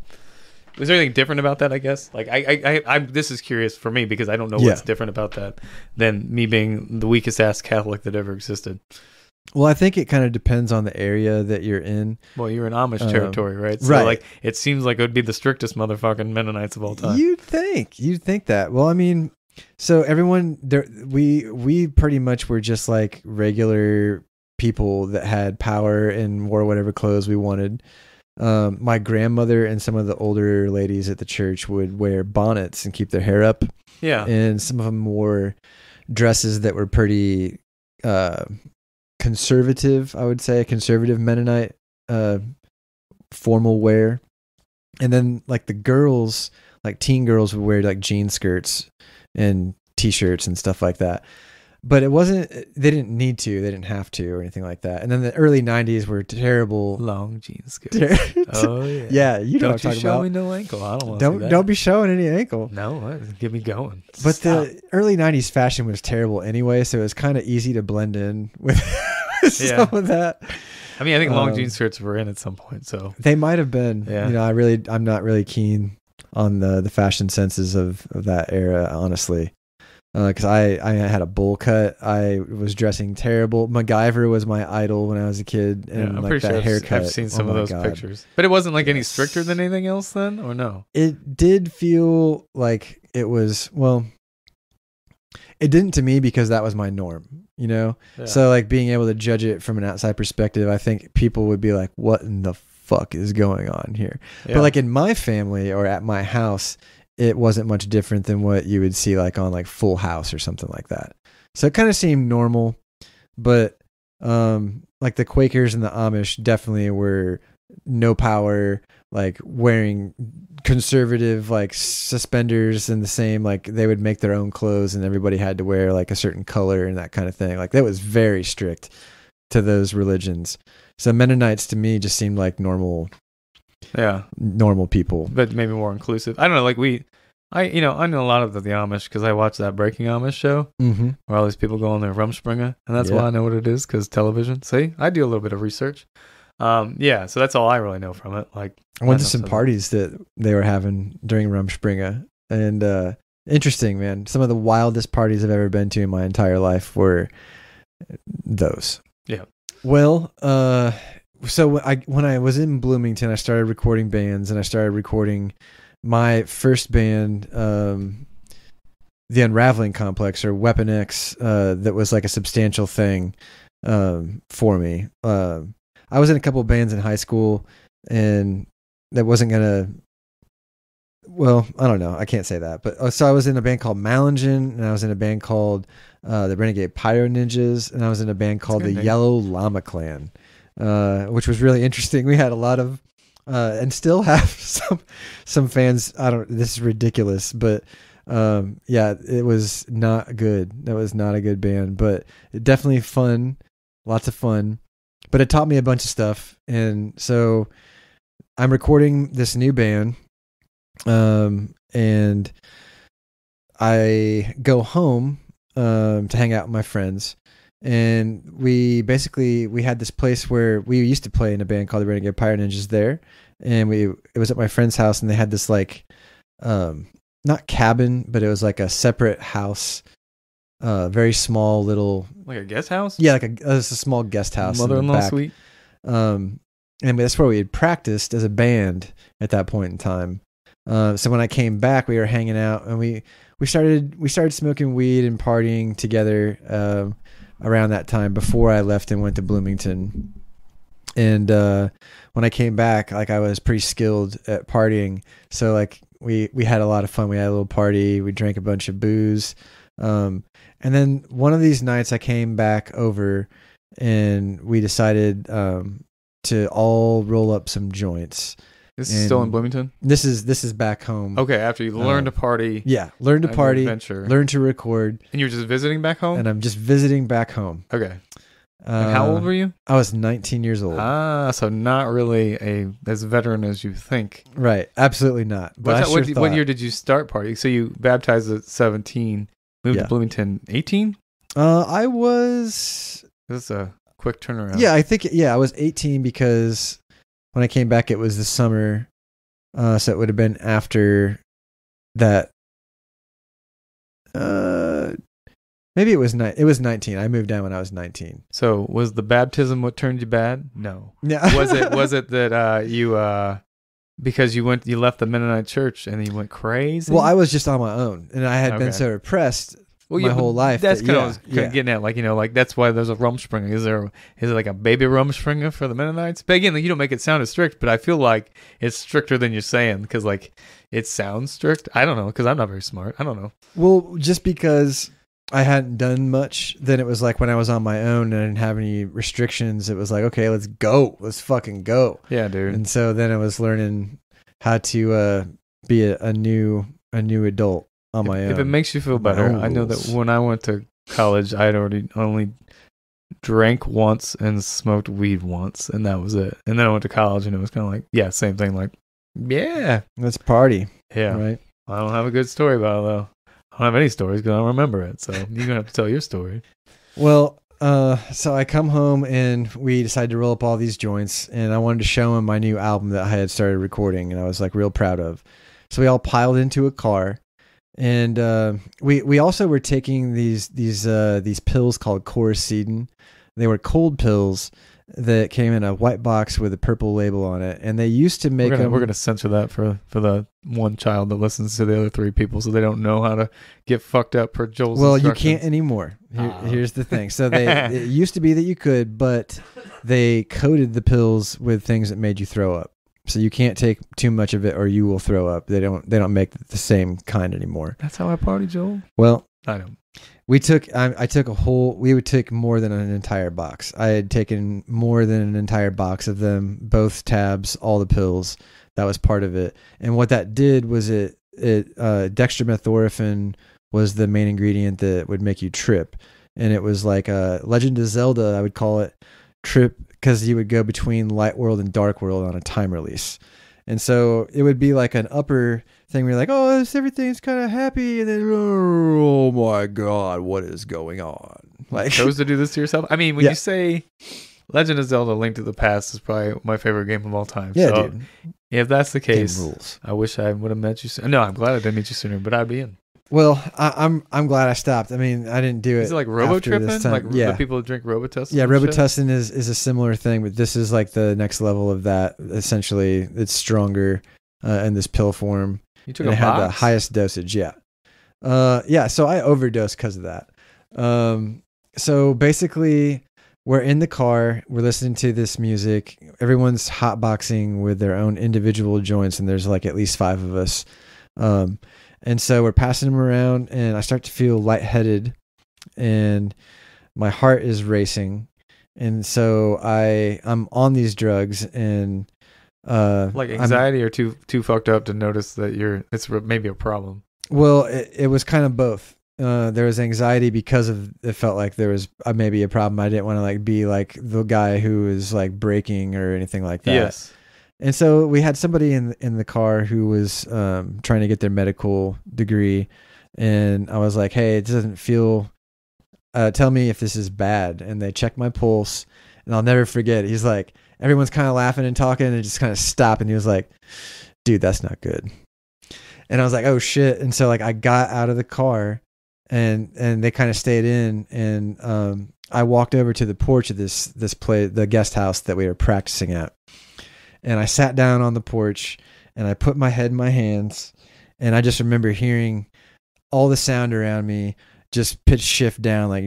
is there anything different about that, I guess? Like I this is curious for me because I don't know what's different about that than me being the weakest ass Catholic that ever existed. Well, I think it kind of depends on the area that you're in. Well, you're in Amish territory, right? So, like, it seems like it would be the strictest motherfucking Mennonites of all time. You'd think that. Well, I mean, so everyone there, we pretty much were just like regular people that had power and wore whatever clothes we wanted. My grandmother and some of the older ladies at the church would wear bonnets and keep their hair up. Yeah, and some of them wore dresses that were pretty conservative, I would say, conservative Mennonite formal wear. And then like the girls, like teen girls would wear like jean skirts and t-shirts and stuff like that. But it wasn't, they didn't need to, they didn't have to or anything like that. And then the early 90s were terrible. Long jean skirts. Oh yeah. Yeah, you know what I'm talking about. Don't you show me no ankle. I don't want to see that. Don't be showing any ankle. No, get me going. But the early 90s fashion was terrible anyway, so it was kind of easy to blend in with some of that. I mean, I think long jean skirts were in at some point, so they might have been. Yeah. You know, I'm not really keen on the fashion senses of that era, honestly. Because I had a bowl cut. I was dressing terrible. MacGyver was my idol when I was a kid. And I'm like pretty that sure haircut. I've seen some of those pictures. But it wasn't like any stricter than anything else then, or no? It did feel like it was, well, it didn't to me because that was my norm, you know? Yeah. So like being able to judge it from an outside perspective, I think people would be like, what in the fuck is going on here? Yeah. But like in my family or at my house, it wasn't much different than what you would see like on like Full House or something like that. So it kind of seemed normal, but like the Quakers and the Amish definitely were no power, like wearing conservative like suspenders and the same, like they would make their own clothes and everybody had to wear like a certain color and that kind of thing. Like that was very strict to those religions. So Mennonites to me just seemed like normal people, but maybe more inclusive. I don't know, like I know a lot of the Amish because I watched that Breaking Amish show where all these people go on their Rumspringa, and that's why I know what it is, because television. See, I do a little bit of research. So that's all I really know from it. Like I went to some parties that they were having during Rumspringa, and interesting, man. Some of the wildest parties I've ever been to in my entire life were those. Yeah. Well, so when I was in Bloomington, I started recording bands, and I started recording my first band, The Unraveling Complex, or Weapon X, that was like a substantial thing for me. I was in a couple of bands in high school, and that wasn't gonna. Well, I don't know. I can't say that, but so I was in a band called Malingen, and I was in a band called the Renegade Pyro Ninjas, and I was in a band called the Yellow Llama Clan. Which was really interesting. We had a lot of and still have some fans. This is ridiculous, but yeah, it was not good. That was not a good band, but definitely fun, lots of fun. But it taught me a bunch of stuff, and so I'm recording this new band, and I go home to hang out with my friends. And we had this place where we used to play in a band called the Renegade Pirate Ninjas there. And it was at my friend's house, and they had this like, not cabin, but it was like a separate house, very small little. Like a guest house? Yeah, like a small guest house. Mother-in-law suite? And that's where we had practiced as a band at that point in time. So when I came back, we were hanging out, and we started smoking weed and partying together, around that time before I left and went to Bloomington. And when I came back, like I was pretty skilled at partying. So like we had a lot of fun. We had a little party. We drank a bunch of booze. And then one of these nights I came back over, and we decided to all roll up some joints. This is still in Bloomington? This is back home. Okay, after you learned to party. Yeah, learn to party, learn to record. And you were just visiting back home? And I'm just visiting back home. Okay. And how old were you? I was 19 years old. So not really as veteran as you think. Right, absolutely not. But what year did you start partying? So you baptized at 17, moved to Bloomington 18? I was... This is a quick turnaround. Yeah, I think, I was 18 because... When I came back, it was the summer, so it would have been after that. Maybe it was 19. I moved down when I was 19. So was the baptism what turned you bad? No. Yeah. Was it that you because you left the Mennonite church and you went crazy? Well, I was just on my own, and I had been so repressed. My whole life. That's kind of what I was getting at. Like, like that's why there's a Rumspringa. Is it like a baby Rumspringa for the Mennonites? But again, like, you don't make it sound as strict, but I feel like it's stricter than you're saying, because like it sounds strict. I don't know, because I'm not very smart. I don't know. Well, just because I hadn't done much, then it was like when I was on my own and I didn't have any restrictions, it was like, okay, let's go. Let's fucking go. Yeah, dude. And so then I was learning how to be a new adult. On my own. If it makes you feel better, I know that when I went to college, I had only drank once and smoked weed once, and that was it. And then I went to college, and it was kind of like, same thing. Like, let's party. Yeah, right. I don't have a good story about it though. I don't have any stories because I don't remember it. So you're gonna have to tell your story. Well, so I come home and we decided to roll up all these joints, and I wanted to show him my new album that I had started recording, and I was like real proud of. So we all piled into a car. And we also were taking these pills called Coricidin. They were cold pills that came in a white box with a purple label on it, and they used to make them. We're gonna censor that for the one child that listens to the other three people, so they don't know how to get fucked up per Joel's. Well, you can't anymore. Here's the thing. So it used to be that you could, but they coated the pills with things that made you throw up. So you can't take too much of it, or you will throw up. They don't make the same kind anymore. That's how I party, Joel. Well, I don't. We took we would take more than an entire box. I had taken more than an entire box of them, both tabs, all the pills. That was part of it. And what that did was dextromethorphan was the main ingredient that would make you trip. And it was like a Legend of Zelda, I would call it, trip, because you would go between light world and dark world on a time release. And so it would be like an upper thing where you're like, oh, everything's kind of happy. And then, oh my God, what is going on? Like, you chose to do this to yourself? I mean, when you say Legend of Zelda Link to the Past is probably my favorite game of all time. Yeah, so dude. If that's the case, game rules. I wish I would have met you sooner. No, I'm glad I didn't meet you sooner, but I'd be in. Well, I'm glad I stopped. I mean, I didn't do it. Is it like Robotripping? Like the people who drink Robitussin? Yeah, Robitussin is a similar thing, but this is like the next level of that. Essentially, it's stronger in this pill form. You took and a it box? had the highest dosage, yeah. So I overdosed because of that. So basically, we're in the car, we're listening to this music. Everyone's hotboxing with their own individual joints, and there's like at least 5 of us. And so we're passing them around, and I start to feel lightheaded, and my heart is racing. And so I'm on these drugs, and Like anxiety or too fucked up to notice that it's maybe a problem? Well, it was kind of both. There was anxiety because it felt like there was maybe a problem. I didn't want to like be like the guy who was like braking or anything like that. Yes. And so we had somebody in the car who was trying to get their medical degree, and I was like, "Hey, it doesn't feel. Tell me if this is bad." And they checked my pulse, and I'll never forget. He's like, everyone's kind of laughing and talking, and just kind of stopped, and he was like, "Dude, that's not good." And I was like, "Oh shit!" And so like I got out of the car, and they kind of stayed in, and I walked over to the porch of this place, the guest house that we were practicing at. And I sat down on the porch and I put my head in my hands, and I just remember hearing all the sound around me just pitch shift down, like,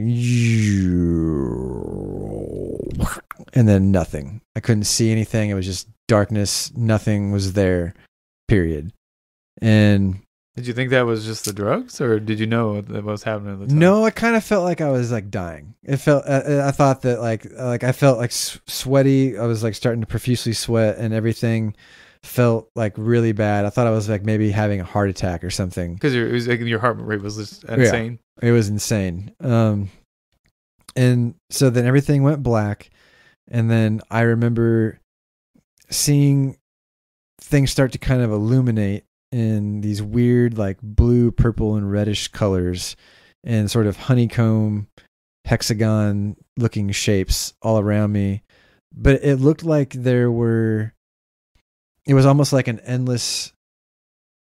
and then nothing. I couldn't see anything. It was just darkness. Nothing was there, period. And did you think that was just the drugs, or did you know what was happening at the time? no, I kind of felt like I was like dying. It felt, I thought that like I felt like sweaty. I was like starting to profusely sweat, and everything felt like really bad. I thought I was like maybe having a heart attack or something. Because your heart rate was just insane. Yeah, it was insane. And so then everything went black, and then I remember seeing things start to kind of illuminate in these weird like blue, purple, and reddish colors, and sort of honeycomb, hexagon looking shapes all around me. But it looked like it was almost like an endless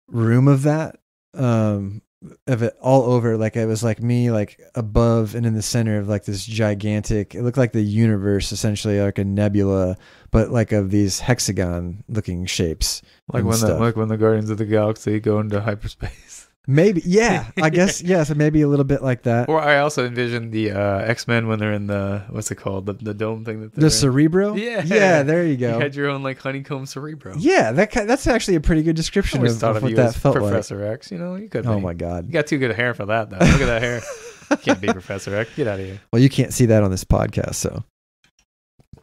room of that, of it all over. Like it was like me, like above and in the center of like this gigantic, it looked like the universe, essentially like a nebula, but like of these hexagon looking shapes. Like when the Guardians of the Galaxy go into hyperspace. Maybe, yeah. I guess, yeah. So maybe a little bit like that. Or I also envisioned the X-Men when they're in the, what's it called, the dome thing the Cerebro. Yeah, there you go. You had your own like honeycomb Cerebro. Yeah, that's actually a pretty good description of what that felt like. Professor X, you know, you could. Oh my god, you got too good hair for that though. Look at that hair. You can't be Professor X. Get out of here. Well, you can't see that on this podcast, so.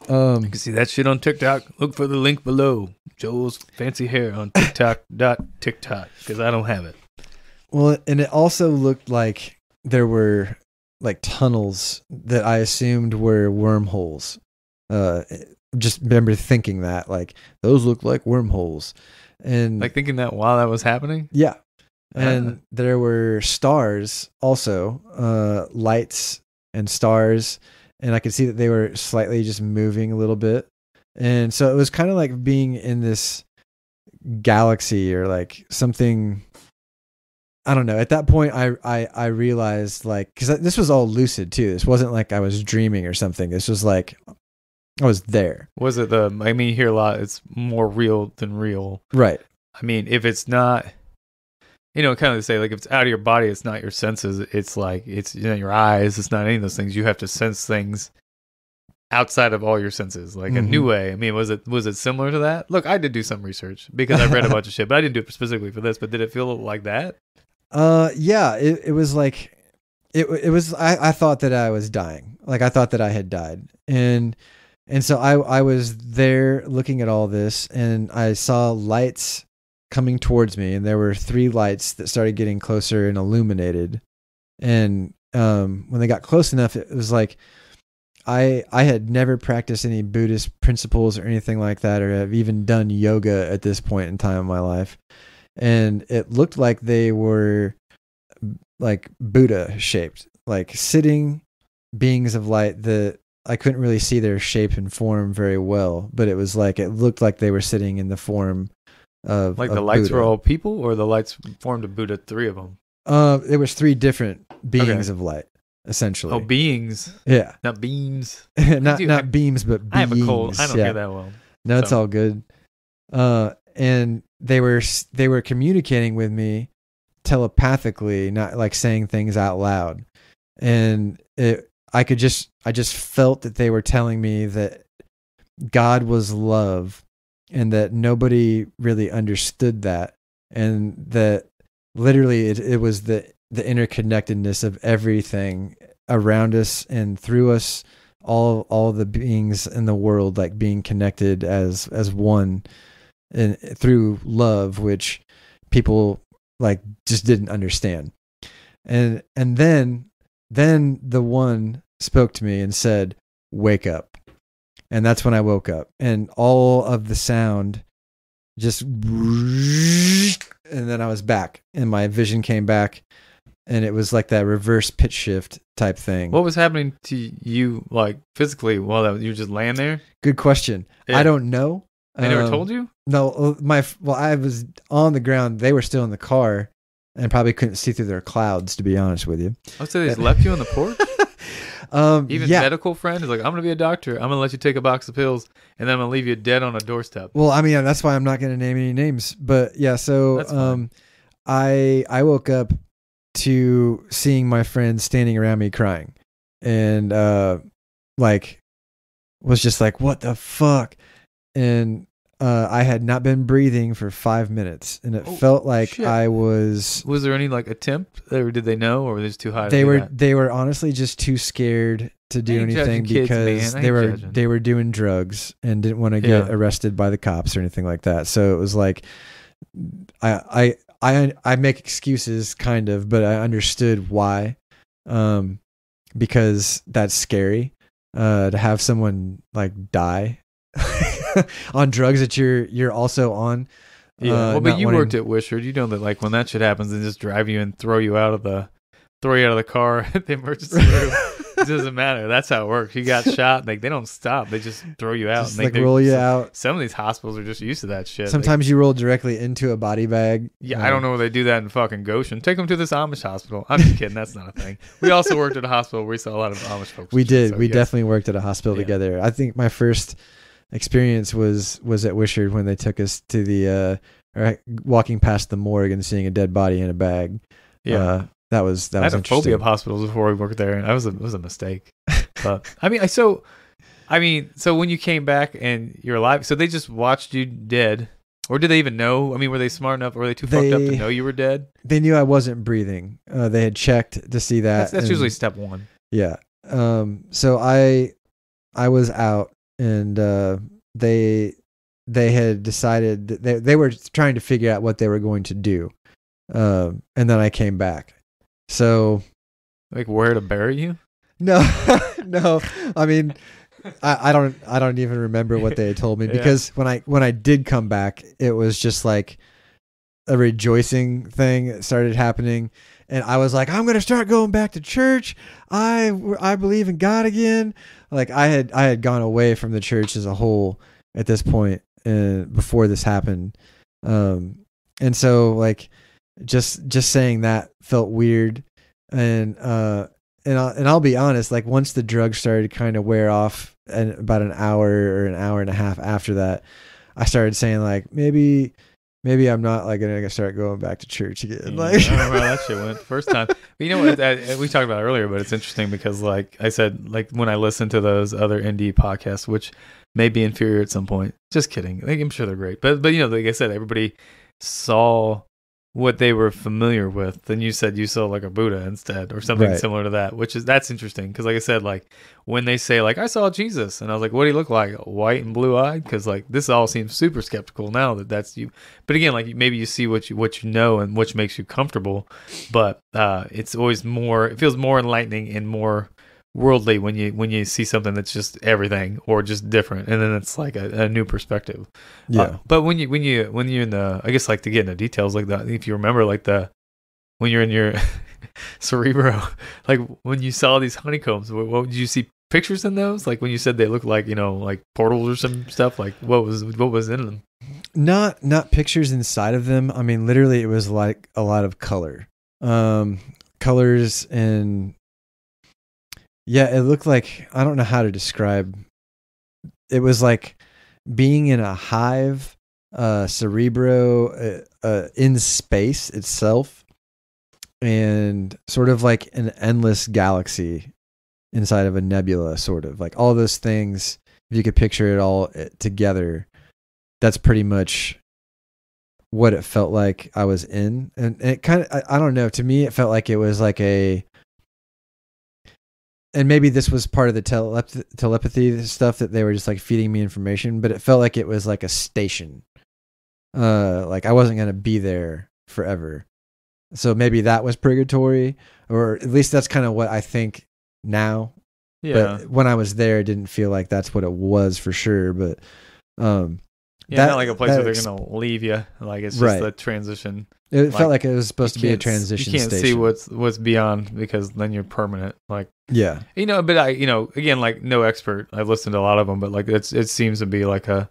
You can see that shit on TikTok. Look for the link below. Joel's fancy hair on TikTok, because I don't have it. Well, and it also looked like there were like tunnels that I assumed were wormholes. Just remember thinking that like those look like wormholes, and like thinking that while that was happening. Yeah, and there were stars also, lights and stars. And I could see that they were slightly just moving a little bit. And so it was kind of like being in this galaxy or like something. I don't know. At that point, I realized like, because this was all lucid too. This wasn't like I was dreaming or something. This was like I was there. Was it I mean, you hear a lot. It's more real than real. Right. I mean, if it's not, you know, kind of say like if it's out of your body, it's not your senses. It's like it's your eyes. It's not any of those things. You have to sense things outside of all your senses, like a new way. I mean, was it similar to that? Look, I did do some research because I read a bunch of shit, but I didn't do it specifically for this. But did it feel like that? Yeah. It was like it was. I thought that I was dying. Like I thought that I had died, and so I was there looking at all this, and I saw lights coming towards me, and there were 3 lights that started getting closer and illuminated. And when they got close enough, it was like I had never practiced any Buddhist principles or anything like that, or have even done yoga at this point in time in my life. And it looked like they were like Buddha shaped, like sitting beings of light that I couldn't really see their shape and form very well, but it was like, it looked like they were sitting in the form of like the lights Buddha. Were all people, or the lights formed a Buddha, 3 of them? It was 3 different beings of light, essentially. Oh, beings. Yeah. Not beams. not beams, but beings. I have a cold. I don't hear that well. No, it's all good. And they were communicating with me telepathically, not like saying things out loud. And I just felt that they were telling me that God was love, and that nobody really understood that, and that literally it was the interconnectedness of everything around us and through us, all the beings in the world, like being connected as one. and through love, which people like just didn't understand. And then the one spoke to me and said, "Wake up." And that's when I woke up, and all of the sound just, and then I was back, and my vision came back, and it was like that reverse pitch shift type thing. What was happening to you, like physically, while you were just laying there? Good question. Yeah. I don't know. They never told you? No, I was on the ground. They were still in the car, and probably couldn't see through their clouds, to be honest with you. Oh, so they just left you on the porch? Even medical friend is like, I'm going to be a doctor. I'm going to let you take a box of pills, and then I'm going to leave you dead on a doorstep. Well, I mean, that's why I'm not going to name any names. But yeah, so I woke up to seeing my friends standing around me crying, and like was just like, what the fuck? And I had not been breathing for 5 minutes, and it felt like shit. I was. Was there any like attempt, or did they know, or were they just too high? They were honestly just too scared to do anything because they were doing drugs and didn't want to get arrested by the cops or anything like that. So it was like, I make excuses kind of, but I understood why, because that's scary, to have someone like die on drugs that you're also on. Yeah, well, but you worked at Wishard. You know that like when that shit happens, they just drive you and throw you out of the car at the emergency room. It doesn't matter. That's how it works. You got shot. Like they don't stop. They just throw you out. Just and roll you out. Some of these hospitals are just used to that shit. Sometimes you roll directly into a body bag. Yeah, I don't know where they do that in fucking Goshen. Take them to this Amish hospital. I'm just kidding. That's not a thing. We also worked at a hospital where we saw a lot of Amish folks. We did. So we definitely worked at a hospital together. I think my first experience was at Wishard when they took us to the walking past the morgue and seeing a dead body in a bag. Yeah. That was I had a phobia of hospitals before we worked there, and it was a mistake. But so when you came back and you're alive, so they just watched you dead, or did they even know? I mean, were they smart enough, or were they too fucked up to know you were dead? They knew I wasn't breathing. They had checked to see that. That's usually step one. Yeah. So I was out, and they had decided that they were trying to figure out what they were going to do, and then I came back. So, like where to bury you? No, no. I mean, I don't even remember what they had told me because when I did come back, it was just like a rejoicing thing that started happening, and I was like, I'm gonna start going back to church. I believe in God again. Like I had gone away from the church as a whole at this point, and before this happened, and so like. Just saying that felt weird, and I'll be honest. Like once the drugs started to kind of wear off, and about an hour or an hour and a half after that, I started saying like maybe I'm not like gonna start going back to church again. Like I remember how that shit went the first time. But you know what? We talked about it earlier, but it's interesting because like I said, like when I listen to those other indie podcasts, which may be inferior at some point. Just kidding. Like, I'm sure they're great, but you know, like I said, everybody saw what they were familiar with, then you said you saw like a Buddha instead or something similar to that, that's interesting because like I said, like when they say like I saw Jesus and I was like, what do he look like, white and blue eyed? Because like this all seems super skeptical now that that's you, but again, like maybe you see what you know and which makes you comfortable, but it's always more, it feels more enlightening and more worldly when you see something that's just everything or just different, and then it's like a new perspective. But when you're in the, I guess like to get into details like that, if you remember like when you're in your cerebro, like when you saw these honeycombs, what did you see pictures in those? Like when you said they look like, you know, like portals or some stuff, like what was in them? Not pictures inside of them. I mean, literally it was like a lot of colors and yeah, it looked like, I don't know how to describe. It was like being in a hive, cerebro, in space itself, and sort of like an endless galaxy inside of a nebula, sort of like all those things. If you could picture it all together, that's pretty much what it felt like I was in. And it kind of, I don't know, to me, it felt like it was like and maybe this was part of the telepathy stuff that they were just like feeding me information, but it felt like it was like a station like I wasn't going to be there forever. So maybe that was purgatory, or at least that's kind of what I think now. Yeah. But when I was there, it didn't feel like that's what it was for sure. But not like a place where they're gonna leave you. Like it's just a transition. It felt like it was supposed to be a transition. You can't station. see what's beyond, because then you're permanent. Like yeah, but I again, like no expert. I've listened to a lot of them, but like it seems to be like a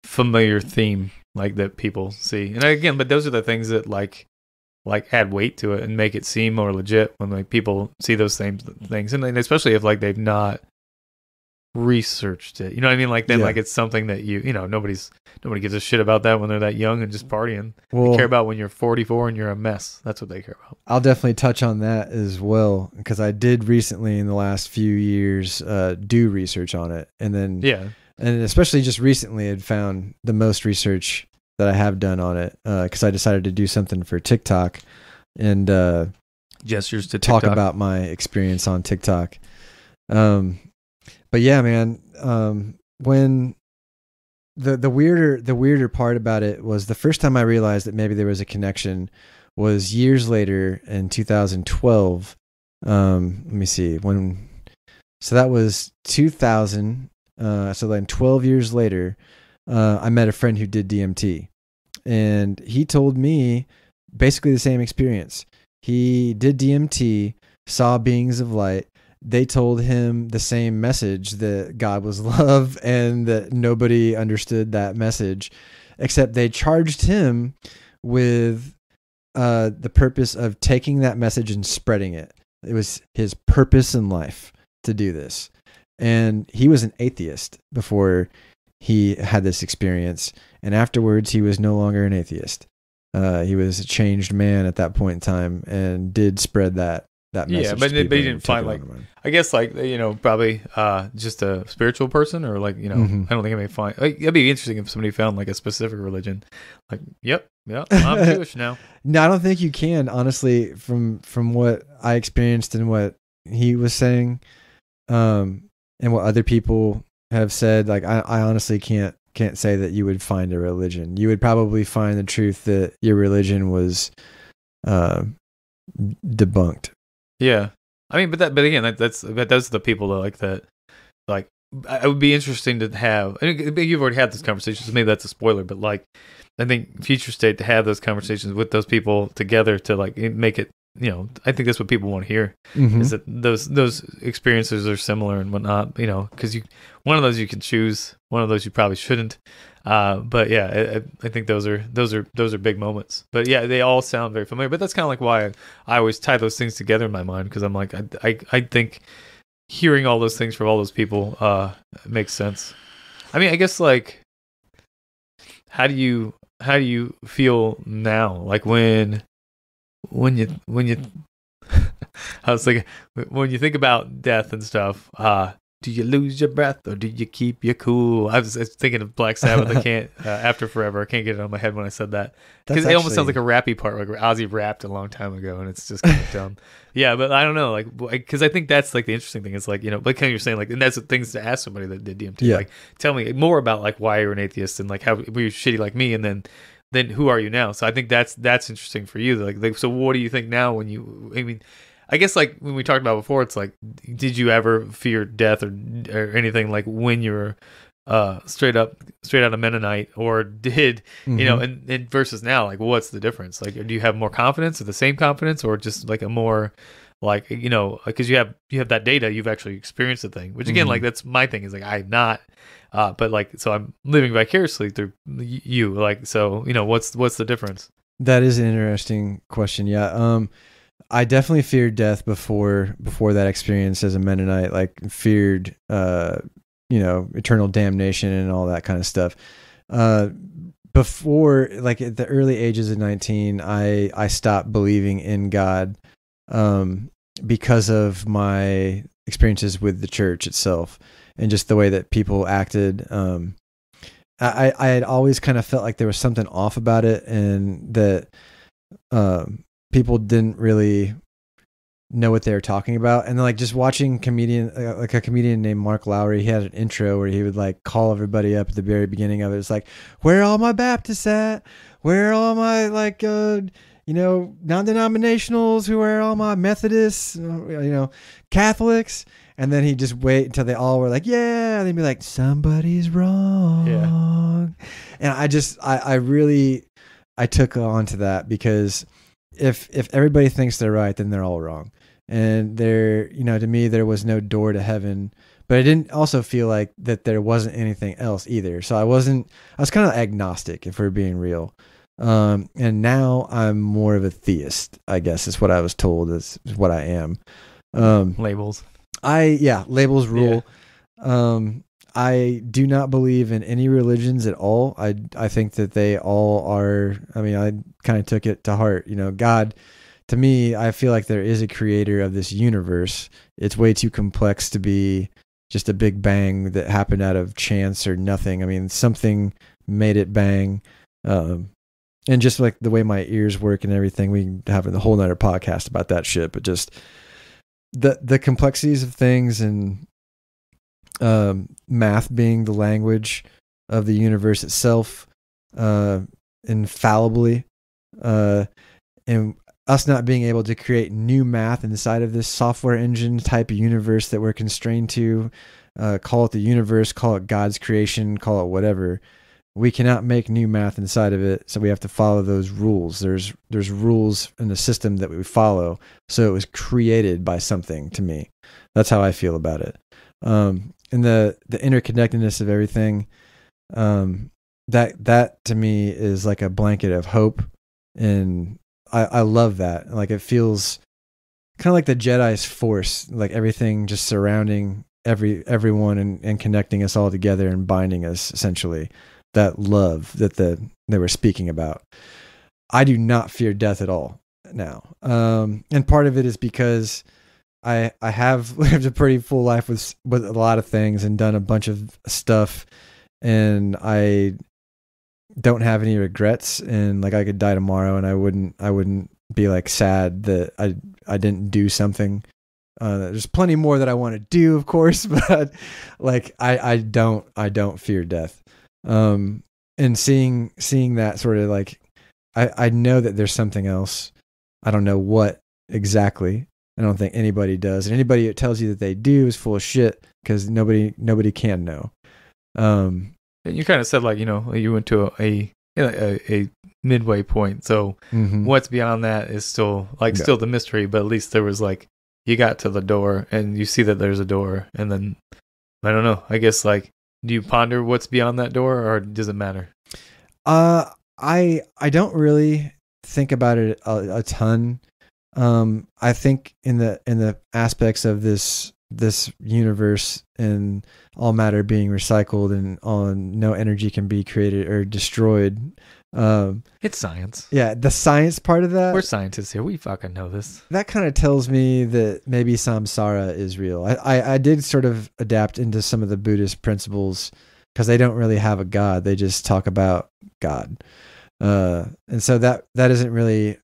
familiar theme, like that people see. And again, but those are the things that like add weight to it and make it seem more legit when like people see those same things, and then especially if like they've not researched it. You know what I mean? Like then like it's something that nobody gives a shit about that when they're that young and just partying. Well, they care about when you're 44 and you're a mess. That's what they care about. I'll definitely touch on that as well, because I did recently in the last few years do research on it, and then and especially just recently I'd found the most research that I have done on it, because I decided to do something for TikTok and gestures to talk about my experience on TikTok. But yeah, man, when the weirder part about it was the first time I realized that maybe there was a connection was years later in 2012. Let me see so that was 2000. So then 12 years later, I met a friend who did DMT, and he told me basically the same experience. He did DMT, saw beings of light. They told him the same message, that God was love and that nobody understood that message, except they charged him with the purpose of taking that message and spreading it. It was his purpose in life to do this. And he was an atheist before he had this experience. And afterwards, he was no longer an atheist. He was a changed man at that point in time and did spread that message. Yeah, but he didn't find like, I guess like, probably just a spiritual person, or like, I don't think I may find, like, it'd be interesting if somebody found like a specific religion. Like, I'm Jewish now. No, I don't think you can, honestly, from what I experienced and what he was saying, and what other people have said. Like, I honestly can't say that you would find a religion. You would probably find the truth that your religion was debunked. Yeah, I mean, but again, those are the people that like that. Like, it would be interesting to have. I mean, you've already had this conversation, so maybe that's a spoiler. But like, I think future state to have those conversations with those people together to like make it. I think that's what people want to hear, is that those experiences are similar and whatnot. Because one of those you can choose, one of those you probably shouldn't. But yeah, I think those are big moments. But yeah, they all sound very familiar. But that's kind of like why I always tie those things together in my mind, because I'm like, I think hearing all those things from all those people makes sense. I mean, I guess like, how do you feel now? Like when you I was thinking, when you think about death and stuff, do you lose your breath or do you keep your cool? I was thinking of Black Sabbath. I can't After Forever. I can't get it on my head when I said that, because it almost sounds like a rappy part, like Ozzy rapped a long time ago, and it's just kind of dumb. Yeah, but I don't know, like, because I think that's like the interesting thing. It's like, like kind of you're saying, like, and that's the things to ask somebody that did DMT. Yeah. Like, tell me more about like why you're an atheist and like how were you shitty like me, and then who are you now? So I think that's interesting for you. Like, so what do you think now when you? I mean, I guess like when we talked about before, it's like, did you ever fear death or anything like when you were straight out of Mennonite, or did and versus now, like, what's the difference? Like, do you have more confidence or the same confidence, or just like a more like, because you have that data, you've actually experienced the thing, which again, like, that's my thing, is like, I'm not but like, so I'm living vicariously through you, like, so what's the difference? That is an interesting question. Yeah. I definitely feared death before that experience as a Mennonite, like feared, eternal damnation and all that kind of stuff. Before, like at the early ages of 19, I stopped believing in God, because of my experiences with the church itself and just the way that people acted. I had always kind of felt like there was something off about it, and that, people didn't really know what they were talking about. And then like just watching like a comedian named Mark Lowry, he had an intro where he would like call everybody up at the very beginning of it. It's like, where are all my Baptists at? Where are all my like, non-denominationals? Who are all my Methodists? Catholics? And then he'd just wait until they all were like, yeah. And they'd be like, somebody's wrong. Yeah. And I took on to that because if everybody thinks they're right, then they're all wrong. And to me, there was no door to heaven, but I didn't also feel like that there wasn't anything else either. So I was kind of agnostic, if we're being real. And now I'm more of a theist, I guess is what I was told is what I am. Labels. Labels rule. Yeah. I do not believe in any religions at all. I think that they all are, I kind of took it to heart. God, to me, I feel like there is a creator of this universe. It's way too complex to be just a big bang that happened out of chance or nothing. Something made it bang. And just like the way my ears work and everything, we can have a whole nother podcast about that shit, but just the complexities of things and math being the language of the universe itself, infallibly, and us not being able to create new math inside of this software engine type of universe that we're constrained to, call it the universe, call it God's creation, call it whatever. We cannot make new math inside of it, so we have to follow those rules. There's rules in the system that we follow, so it was created by something. To me, that's how I feel about it. And the interconnectedness of everything, that to me is like a blanket of hope, and I love that. Like it feels kind of like the Jedi's force, like everything just surrounding everyone and connecting us all together and binding us essentially. That love that they were speaking about. I do not fear death at all now. And part of it is because I have lived a pretty full life with a lot of things and done a bunch of stuff, and I don't have any regrets. And like I could die tomorrow, and I wouldn't be like sad that I didn't do something. There's plenty more that I want to do, of course, but like I don't fear death. And seeing that sort of like, I know that there's something else. I don't know what exactly. I don't think anybody does. And anybody that tells you that they do is full of shit, because nobody can know. And you kind of said like, you went to a midway point. So what's beyond that is still the mystery, but at least there was like, you got to the door and you see that there's a door, and then I don't know, I guess like, do you ponder what's beyond that door, or does it matter? I don't really think about it a ton. I think in the aspects of this universe and all matter being recycled and no energy can be created or destroyed. It's science. Yeah, the science part of that. We're scientists here. We fucking know this. That kind of tells me that maybe samsara is real. I did sort of adapt into some of the Buddhist principles because they don't really have a God. They just talk about God. And so that isn't really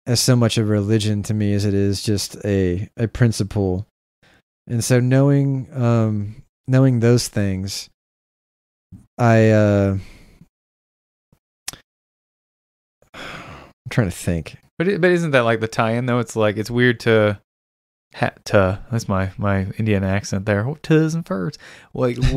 as so much of religion to me as it is just a principle. And so knowing those things, I'm trying to think. But isn't that like the tie-in though? It's like, it's weird to that's my Indian accent there. Oh, tus and furs. What is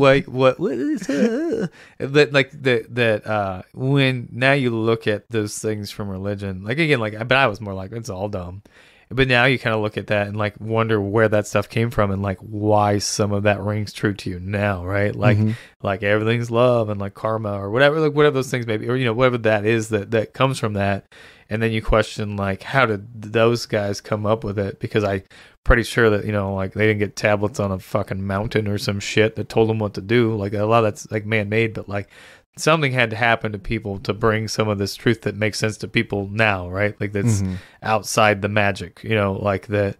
that when now you look at those things from religion, like again, like, but I was more like, it's all dumb. But now you kind of look at that and like wonder where that stuff came from and like why some of that rings true to you now, right? Like like everything's love and like karma or whatever, like whatever those things may be, or whatever that is that comes from that. And then you question like, how did those guys come up with it? Because I'm pretty sure that like they didn't get tablets on a fucking mountain or some shit that told them what to do. Like a lot of that's like man-made, but like something had to happen to people to bring some of this truth that makes sense to people now, right? Like that's outside the magic, like that.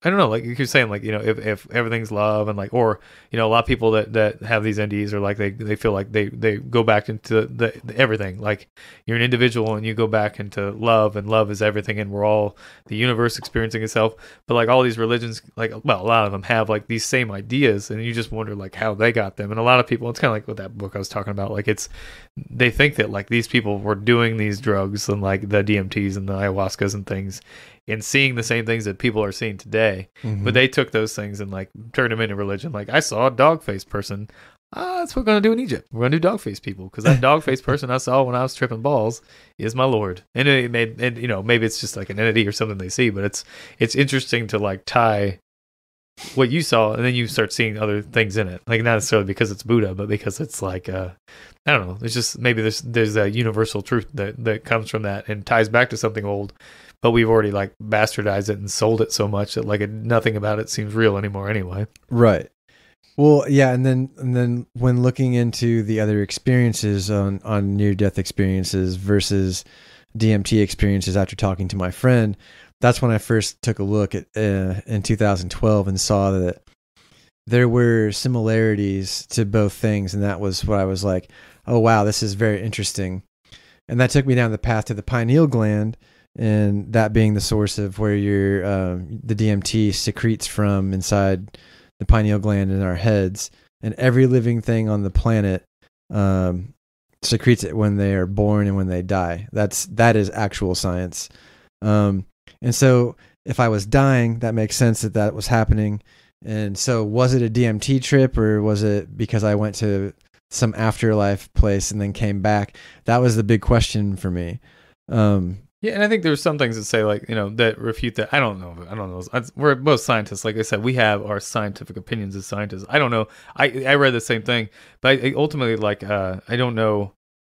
I don't know, like you're saying, like, if everything's love and like, or, a lot of people that have these NDEs are like, they feel like they go back into the everything. Like you're an individual and you go back into love, and love is everything. And we're all the universe experiencing itself. But like all these religions, like, well, a lot of them have like these same ideas, and you just wonder like how they got them. And a lot of people, it's kind of like with that book I was talking about, like they think that like these people were doing these drugs and like the DMTs and the ayahuascas and things, and seeing the same things that people are seeing today. But they took those things and like turned them into religion. Like I saw a dog-faced person. That's what we're going to do in Egypt. We're going to do dog-faced people, because that dog-faced person I saw when I was tripping balls is my Lord. And maybe it's just like an entity or something they see, but it's interesting to like tie what you saw, and then you start seeing other things in it. Like not necessarily because it's Buddha, but because it's like I don't know. It's just maybe there's a universal truth that comes from that and ties back to something old, but we've already like bastardized it and sold it so much that like nothing about it seems real anymore anyway. Right. Well, yeah, and then when looking into the other experiences on near-death experiences versus DMT experiences after talking to my friend, that's when I first took a look at in 2012 and saw that there were similarities to both things, and that was what I was like, oh wow, this is very interesting. And that took me down the path to the pineal gland, and that being the source of where your the DMT secretes from inside the pineal gland in our heads. And every living thing on the planet secretes it when they are born and when they die. That is actual science. And so if I was dying, that makes sense that was happening. And so was it a DMT trip, or was it because I went to some afterlife place and then came back? That was the big question for me. Yeah, and I think there's some things that say like, that refute that. I don't know. We're both scientists. Like I said, we have our scientific opinions as scientists. I don't know. I read the same thing, but I ultimately, like, I don't know.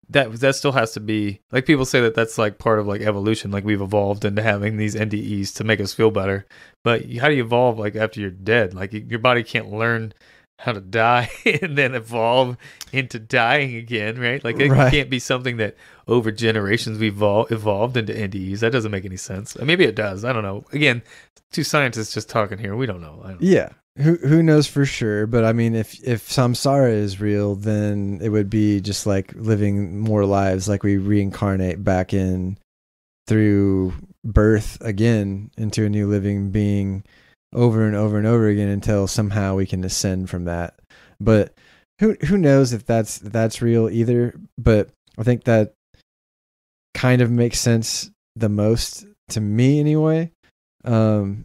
That still has to be, like, people say that's like part of like evolution. Like we've evolved into having these NDEs to make us feel better. But how do you evolve like after you're dead? Like your body can't learn how to die and then evolve into dying again, right? Like it can't be something that over generations we've evolved into NDEs. That doesn't make any sense. Maybe it does. I don't know. Again, two scientists just talking here. We don't know. Yeah. Who knows for sure? But I mean, if samsara is real, then it would be just like living more lives, like we reincarnate back in through birth again into a new living being over and over and over again until somehow we can ascend from that. But who knows if that's real either? But I think that kind of makes sense the most to me anyway. I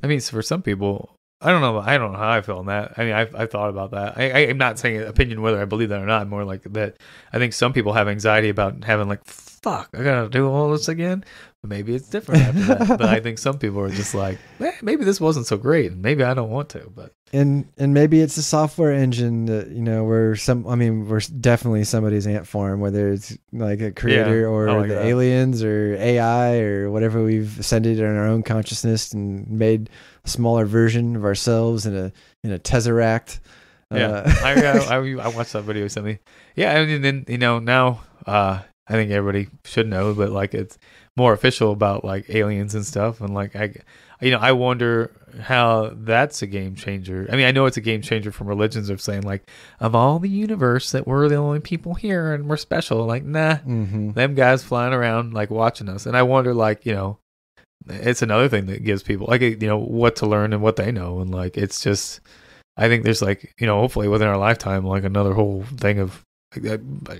mean, for some people, I don't know how I feel on that. I mean, I've thought about that. I'm not saying an opinion whether I believe that or not. More like that. I think some people have anxiety about having like, fuck, I gotta do all this again. But maybe it's different after that. But I think some people are just like, maybe this wasn't so great, and maybe I don't want to. But and maybe it's a software engine that we're definitely somebody's ant farm, whether it's like a creator or the aliens or AI or whatever. We've ascended in our own consciousness and made a smaller version of ourselves in a tesseract. Yeah, I watched that video recently. Yeah, and then now I think everybody should know, but like it's more official about like aliens and stuff, and like I wonder how that's a game changer. I mean, I know it's a game changer from religions of saying like, of all the universe that we're the only people here and we're special. Like, nah, them guys flying around like watching us, and I wonder like it's another thing that gives people like what to learn and what they know, and like it's just I think there's like hopefully within our lifetime like another whole thing of a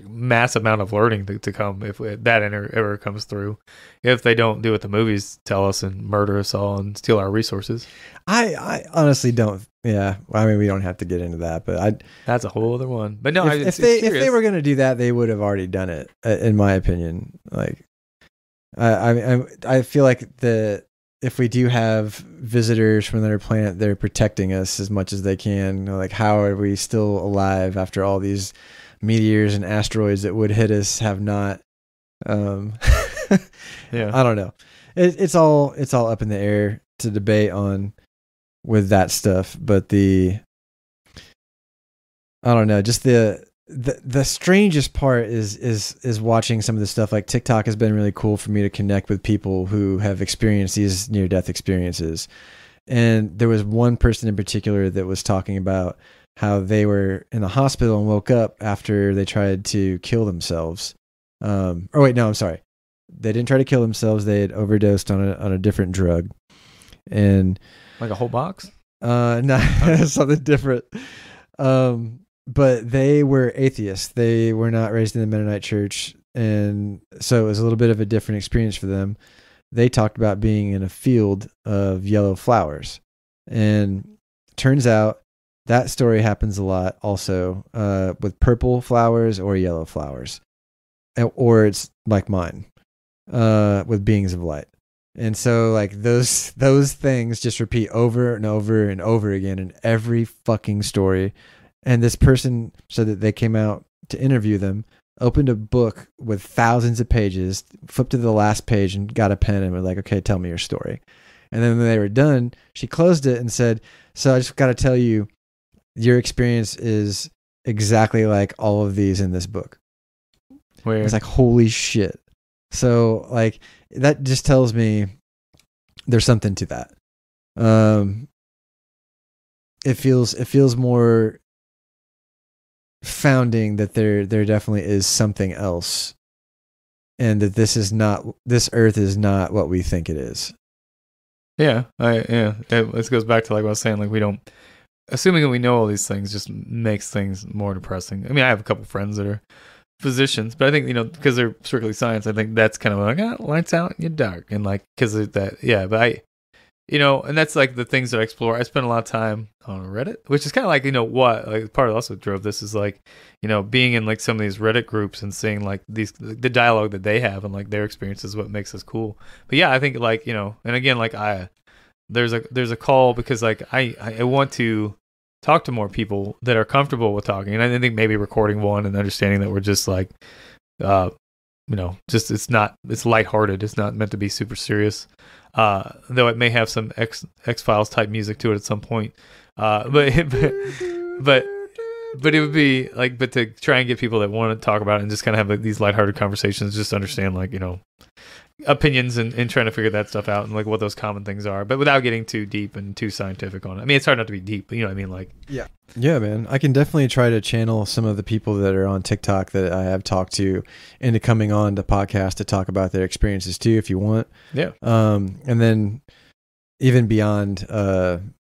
mass amount of learning to come if that ever comes through, if they don't do what the movies tell us and murder us all and steal our resources. I honestly don't. Yeah, I mean we don't have to get into that, but that's a whole other one. But no, if they were going to do that, they would have already done it, in my opinion. Like I feel like if we do have visitors from another planet, they're protecting us as much as they can. Like, how are we still alive after all these meteors and asteroids that would hit us have not? Yeah, I don't know. It's all up in the air to debate on with that stuff. But I don't know. Just the strangest part is watching some of the stuff. Like TikTok has been really cool for me to connect with people who have experienced these near-death experiences. And there was one person in particular that was talking about how they were in the hospital and woke up after they tried to kill themselves. Or wait, no, I'm sorry. They didn't try to kill themselves. They had overdosed on a different drug. And like a whole box? No, something different. But they were atheists. They were not raised in the Mennonite church. And so it was a little bit of a different experience for them. They talked about being in a field of yellow flowers. And turns out that story happens a lot also with purple flowers or yellow flowers. Or it's like mine with beings of light. And so like those things just repeat over and over and over again in every fucking story. And this person said that they came out to interview them, opened a book with thousands of pages, flipped to the last page and got a pen and were like, okay, tell me your story. And then when they were done, she closed it and said, so I just got to tell you, your experience is exactly like all of these in this book. Weird. It's like, holy shit. So like that just tells me there's something to that. It feels more founding that there definitely is something else, and that this earth is not what we think it is. Yeah. This goes back to like what I was saying, like we don't, assuming that we know all these things just makes things more depressing. I mean, I have a couple friends that are physicians, but I think, because they're strictly science, I think that's kind of like, lights out in the dark. And like, because of that, yeah, but and that's like the things that I explore. I spend a lot of time on Reddit, which is kind of like, like part of also drove this is like, being in like some of these Reddit groups and seeing like the dialogue that they have and like their experiences, what makes us cool. But yeah, I think like, and again, like there's a call because like I want to talk to more people that are comfortable with talking. And I think maybe recording one and understanding that we're just like, just it's lighthearted. It's not meant to be super serious. Though it may have some X-Files type music to it at some point. But it would be like, but to try and get people that want to talk about it and just kind of have like these lighthearted conversations, just understand like, opinions and trying to figure that stuff out and like what those common things are, but without getting too deep and too scientific on it. I mean, it's hard not to be deep, but you know what I mean? Like, yeah, man, I can definitely try to channel some of the people that are on TikTok that I have talked to into coming on the podcast to talk about their experiences too, if you want. Yeah. And then even beyond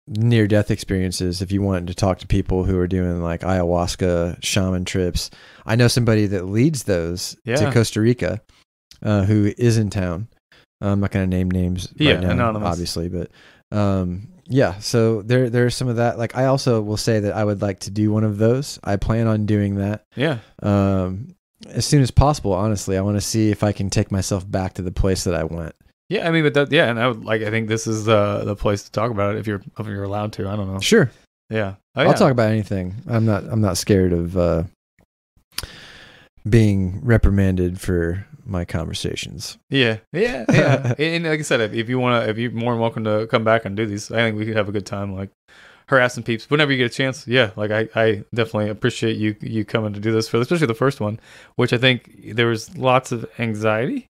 near-death experiences, if you want to talk to people who are doing like ayahuasca shaman trips, I know somebody that leads those to Costa Rica. Who is in town. I'm not going to name names right now, anonymous. Obviously, but so there's some of that. Like I also will say that I would like to do one of those. I plan on doing that. Yeah. As soon as possible, honestly. I want to see if I can take myself back to the place that I went. Yeah, I mean, but and I think this is the place to talk about it if you're allowed to. I don't know. Sure. Yeah. I'll talk about anything. I'm not scared of being reprimanded for my conversations. Yeah. And like I said, if you're more than welcome to come back and do these, I think we could have a good time, like harassing peeps whenever you get a chance. Yeah, like I definitely appreciate you coming to do this especially the first one, which I think there was lots of anxiety,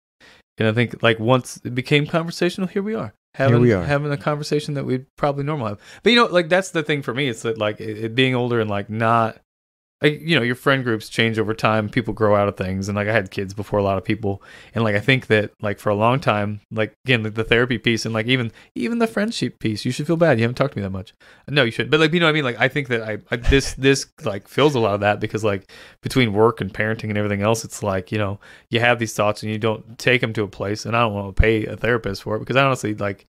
and I think like once it became conversational, here we are having a conversation that we'd probably normally have. But like that's the thing for me. It's that like it being older and like not. Like, your friend groups change over time. People grow out of things. And like I had kids before a lot of people. And like I think that like for a long time, like again, like the therapy piece and like even the friendship piece, you should feel bad. You haven't talked to me that much. No, you shouldn't. But like, what I mean? Like I think that this like fills a lot of that because like between work and parenting and everything else, it's like, you have these thoughts and you don't take them to a place. And I don't want to pay a therapist for it because I honestly like,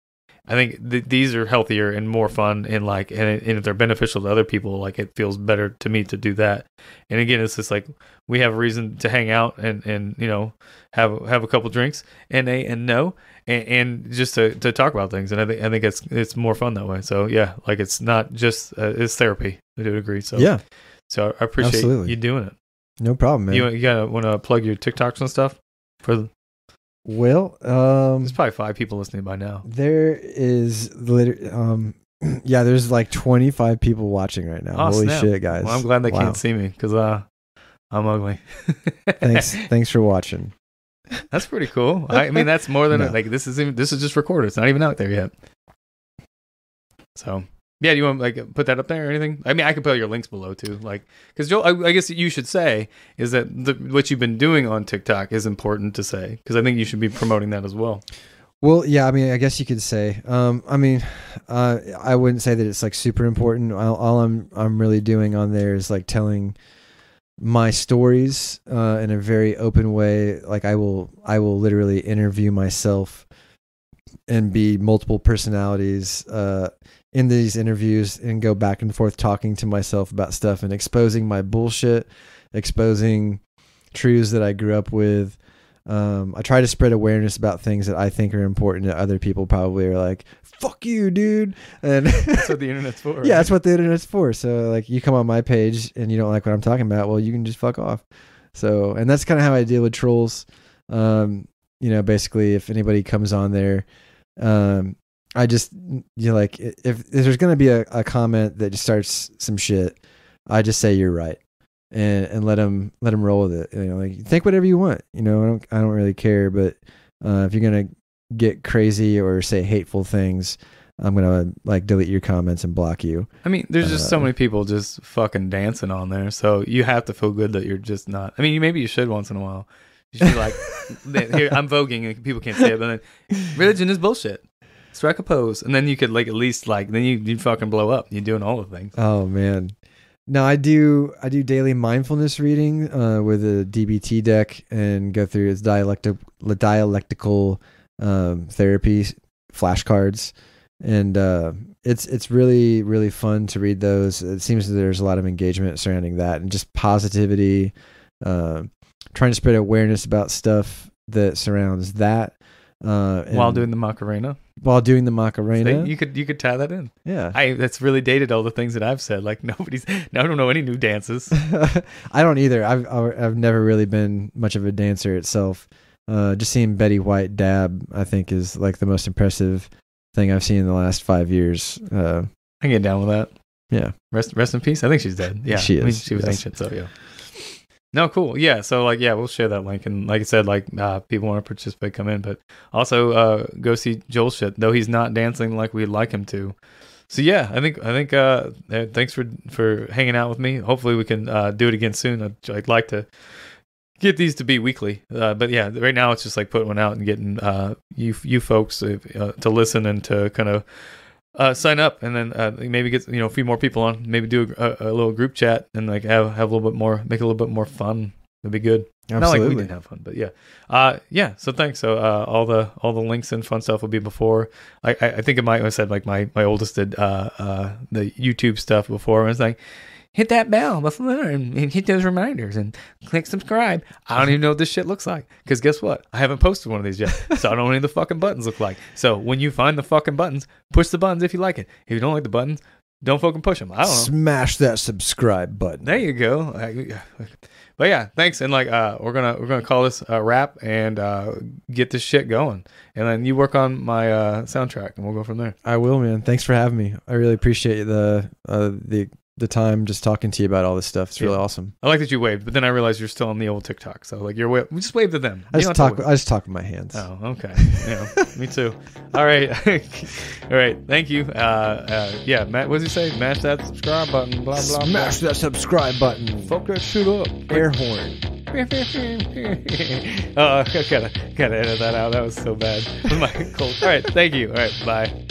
I think these are healthier and more fun and like, and if they're beneficial to other people, like it feels better to me to do that. And again, it's just like, we have a reason to hang out and have a couple drinks and just to talk about things. And I think it's more fun that way. So yeah, like it's not just, it's therapy. I do agree. So yeah, so I appreciate you doing it. No problem, man. You want to plug your TikToks and stuff Well, there's probably 5 people listening by now. There is there's like 25 people watching right now. Oh, holy snap. Shit, guys. Well, I'm glad they can't see me because I'm ugly. Thanks for watching. That's pretty cool. I mean, that's more than like this is just recorded. It's not even out there yet. So yeah, do you want to like put that up there or anything? I mean, I could put your links below too, like because Joel, I guess you should say is that what you've been doing on TikTok is important to say because I think you should be promoting that as well. Well, yeah, I mean, I guess you could say. I mean, I wouldn't say that it's like super important. All I'm really doing on there is like telling my stories in a very open way. Like I will literally interview myself and be multiple personalities in these interviews and go back and forth talking to myself about stuff and exposing my bullshit, exposing truths that I grew up with. I try to spread awareness about things that I think are important that other people probably are like, fuck you, dude. And that's what the internet's for. Right? Yeah, that's what the internet's for. So like you come on my page and you don't like what I'm talking about, well, you can just fuck off. So, and that's kind of how I deal with trolls. Basically if anybody comes on there, I just, like, if there's going to be a comment that just starts some shit, I just say you're right. And let them roll with it. Like think whatever you want. I don't really care. But if you're gonna get crazy or say hateful things, I'm gonna like delete your comments and block you. I mean, there's just so many people just fucking dancing on there, so you have to feel good that you're just not. I mean, maybe you should once in a while. You should be like, here I'm voguing, and people can't say it, but then religion is bullshit. Strike a pose, and then you could like at least like then you fucking blow up. You're doing all the things. Oh man. No, I do daily mindfulness reading with a DBT deck and go through its dialectical therapy flashcards, and it's really, really fun to read those. It seems that there's a lot of engagement surrounding that and just positivity, trying to spread awareness about stuff that surrounds that. While doing the Macarena. So you could tie that in. Yeah, that's really dated all the things that I've said. Like I don't know any new dances. I don't either. I've never really been much of a dancer itself. Just seeing Betty White dab, I think, is like the most impressive thing I've seen in the last 5 years. I can get down with that. Yeah, rest in peace. I think she's dead. Yeah, she is. I mean, she was ancient, so yeah. No, cool. Yeah, so like, yeah, we'll share that link, and like I said, like people want to participate, come in, but also go see Joel's shit, though he's not dancing like we'd like him to. So yeah, I think thanks for hanging out with me. Hopefully we can do it again soon. I'd like to get these to be weekly, but yeah, right now it's just like putting one out and getting you folks to listen and to kind of. Sign up and then maybe get a few more people on. Maybe do a little group chat and like have a little bit more, make it a little bit more fun. It'd be good. Absolutely. Not like we didn't have fun, but yeah, yeah. So thanks. So all the links and fun stuff will be before. I think I said like my oldest did the YouTube stuff before. And it's like hit that bell before and hit those reminders and click subscribe. I don't even know what this shit looks like because guess what? I haven't posted one of these yet, so I don't know what any of the fucking buttons look like. So when you find the fucking buttons, push the buttons if you like it. If you don't like the buttons, don't fucking push them. I don't know. Smash that subscribe button. There you go. But yeah, thanks. And like we're gonna call this a wrap and get this shit going. And then you work on my soundtrack and we'll go from there. I will, man. Thanks for having me. I really appreciate the time just talking to you about all this stuff. It's really awesome. I like that you waved, but then I realized you're still on the old TikTok. So like we just wave to them. I just talk with my hands. Oh, okay. Yeah, me too. All right. All right. Thank you. Yeah, Matt, what does he say? Smash that subscribe button. Blah, blah, Smash that subscribe button. Fuck that shit up. Air horn. Oh, I gotta edit that out. That was so bad. All right. Thank you. All right. Bye.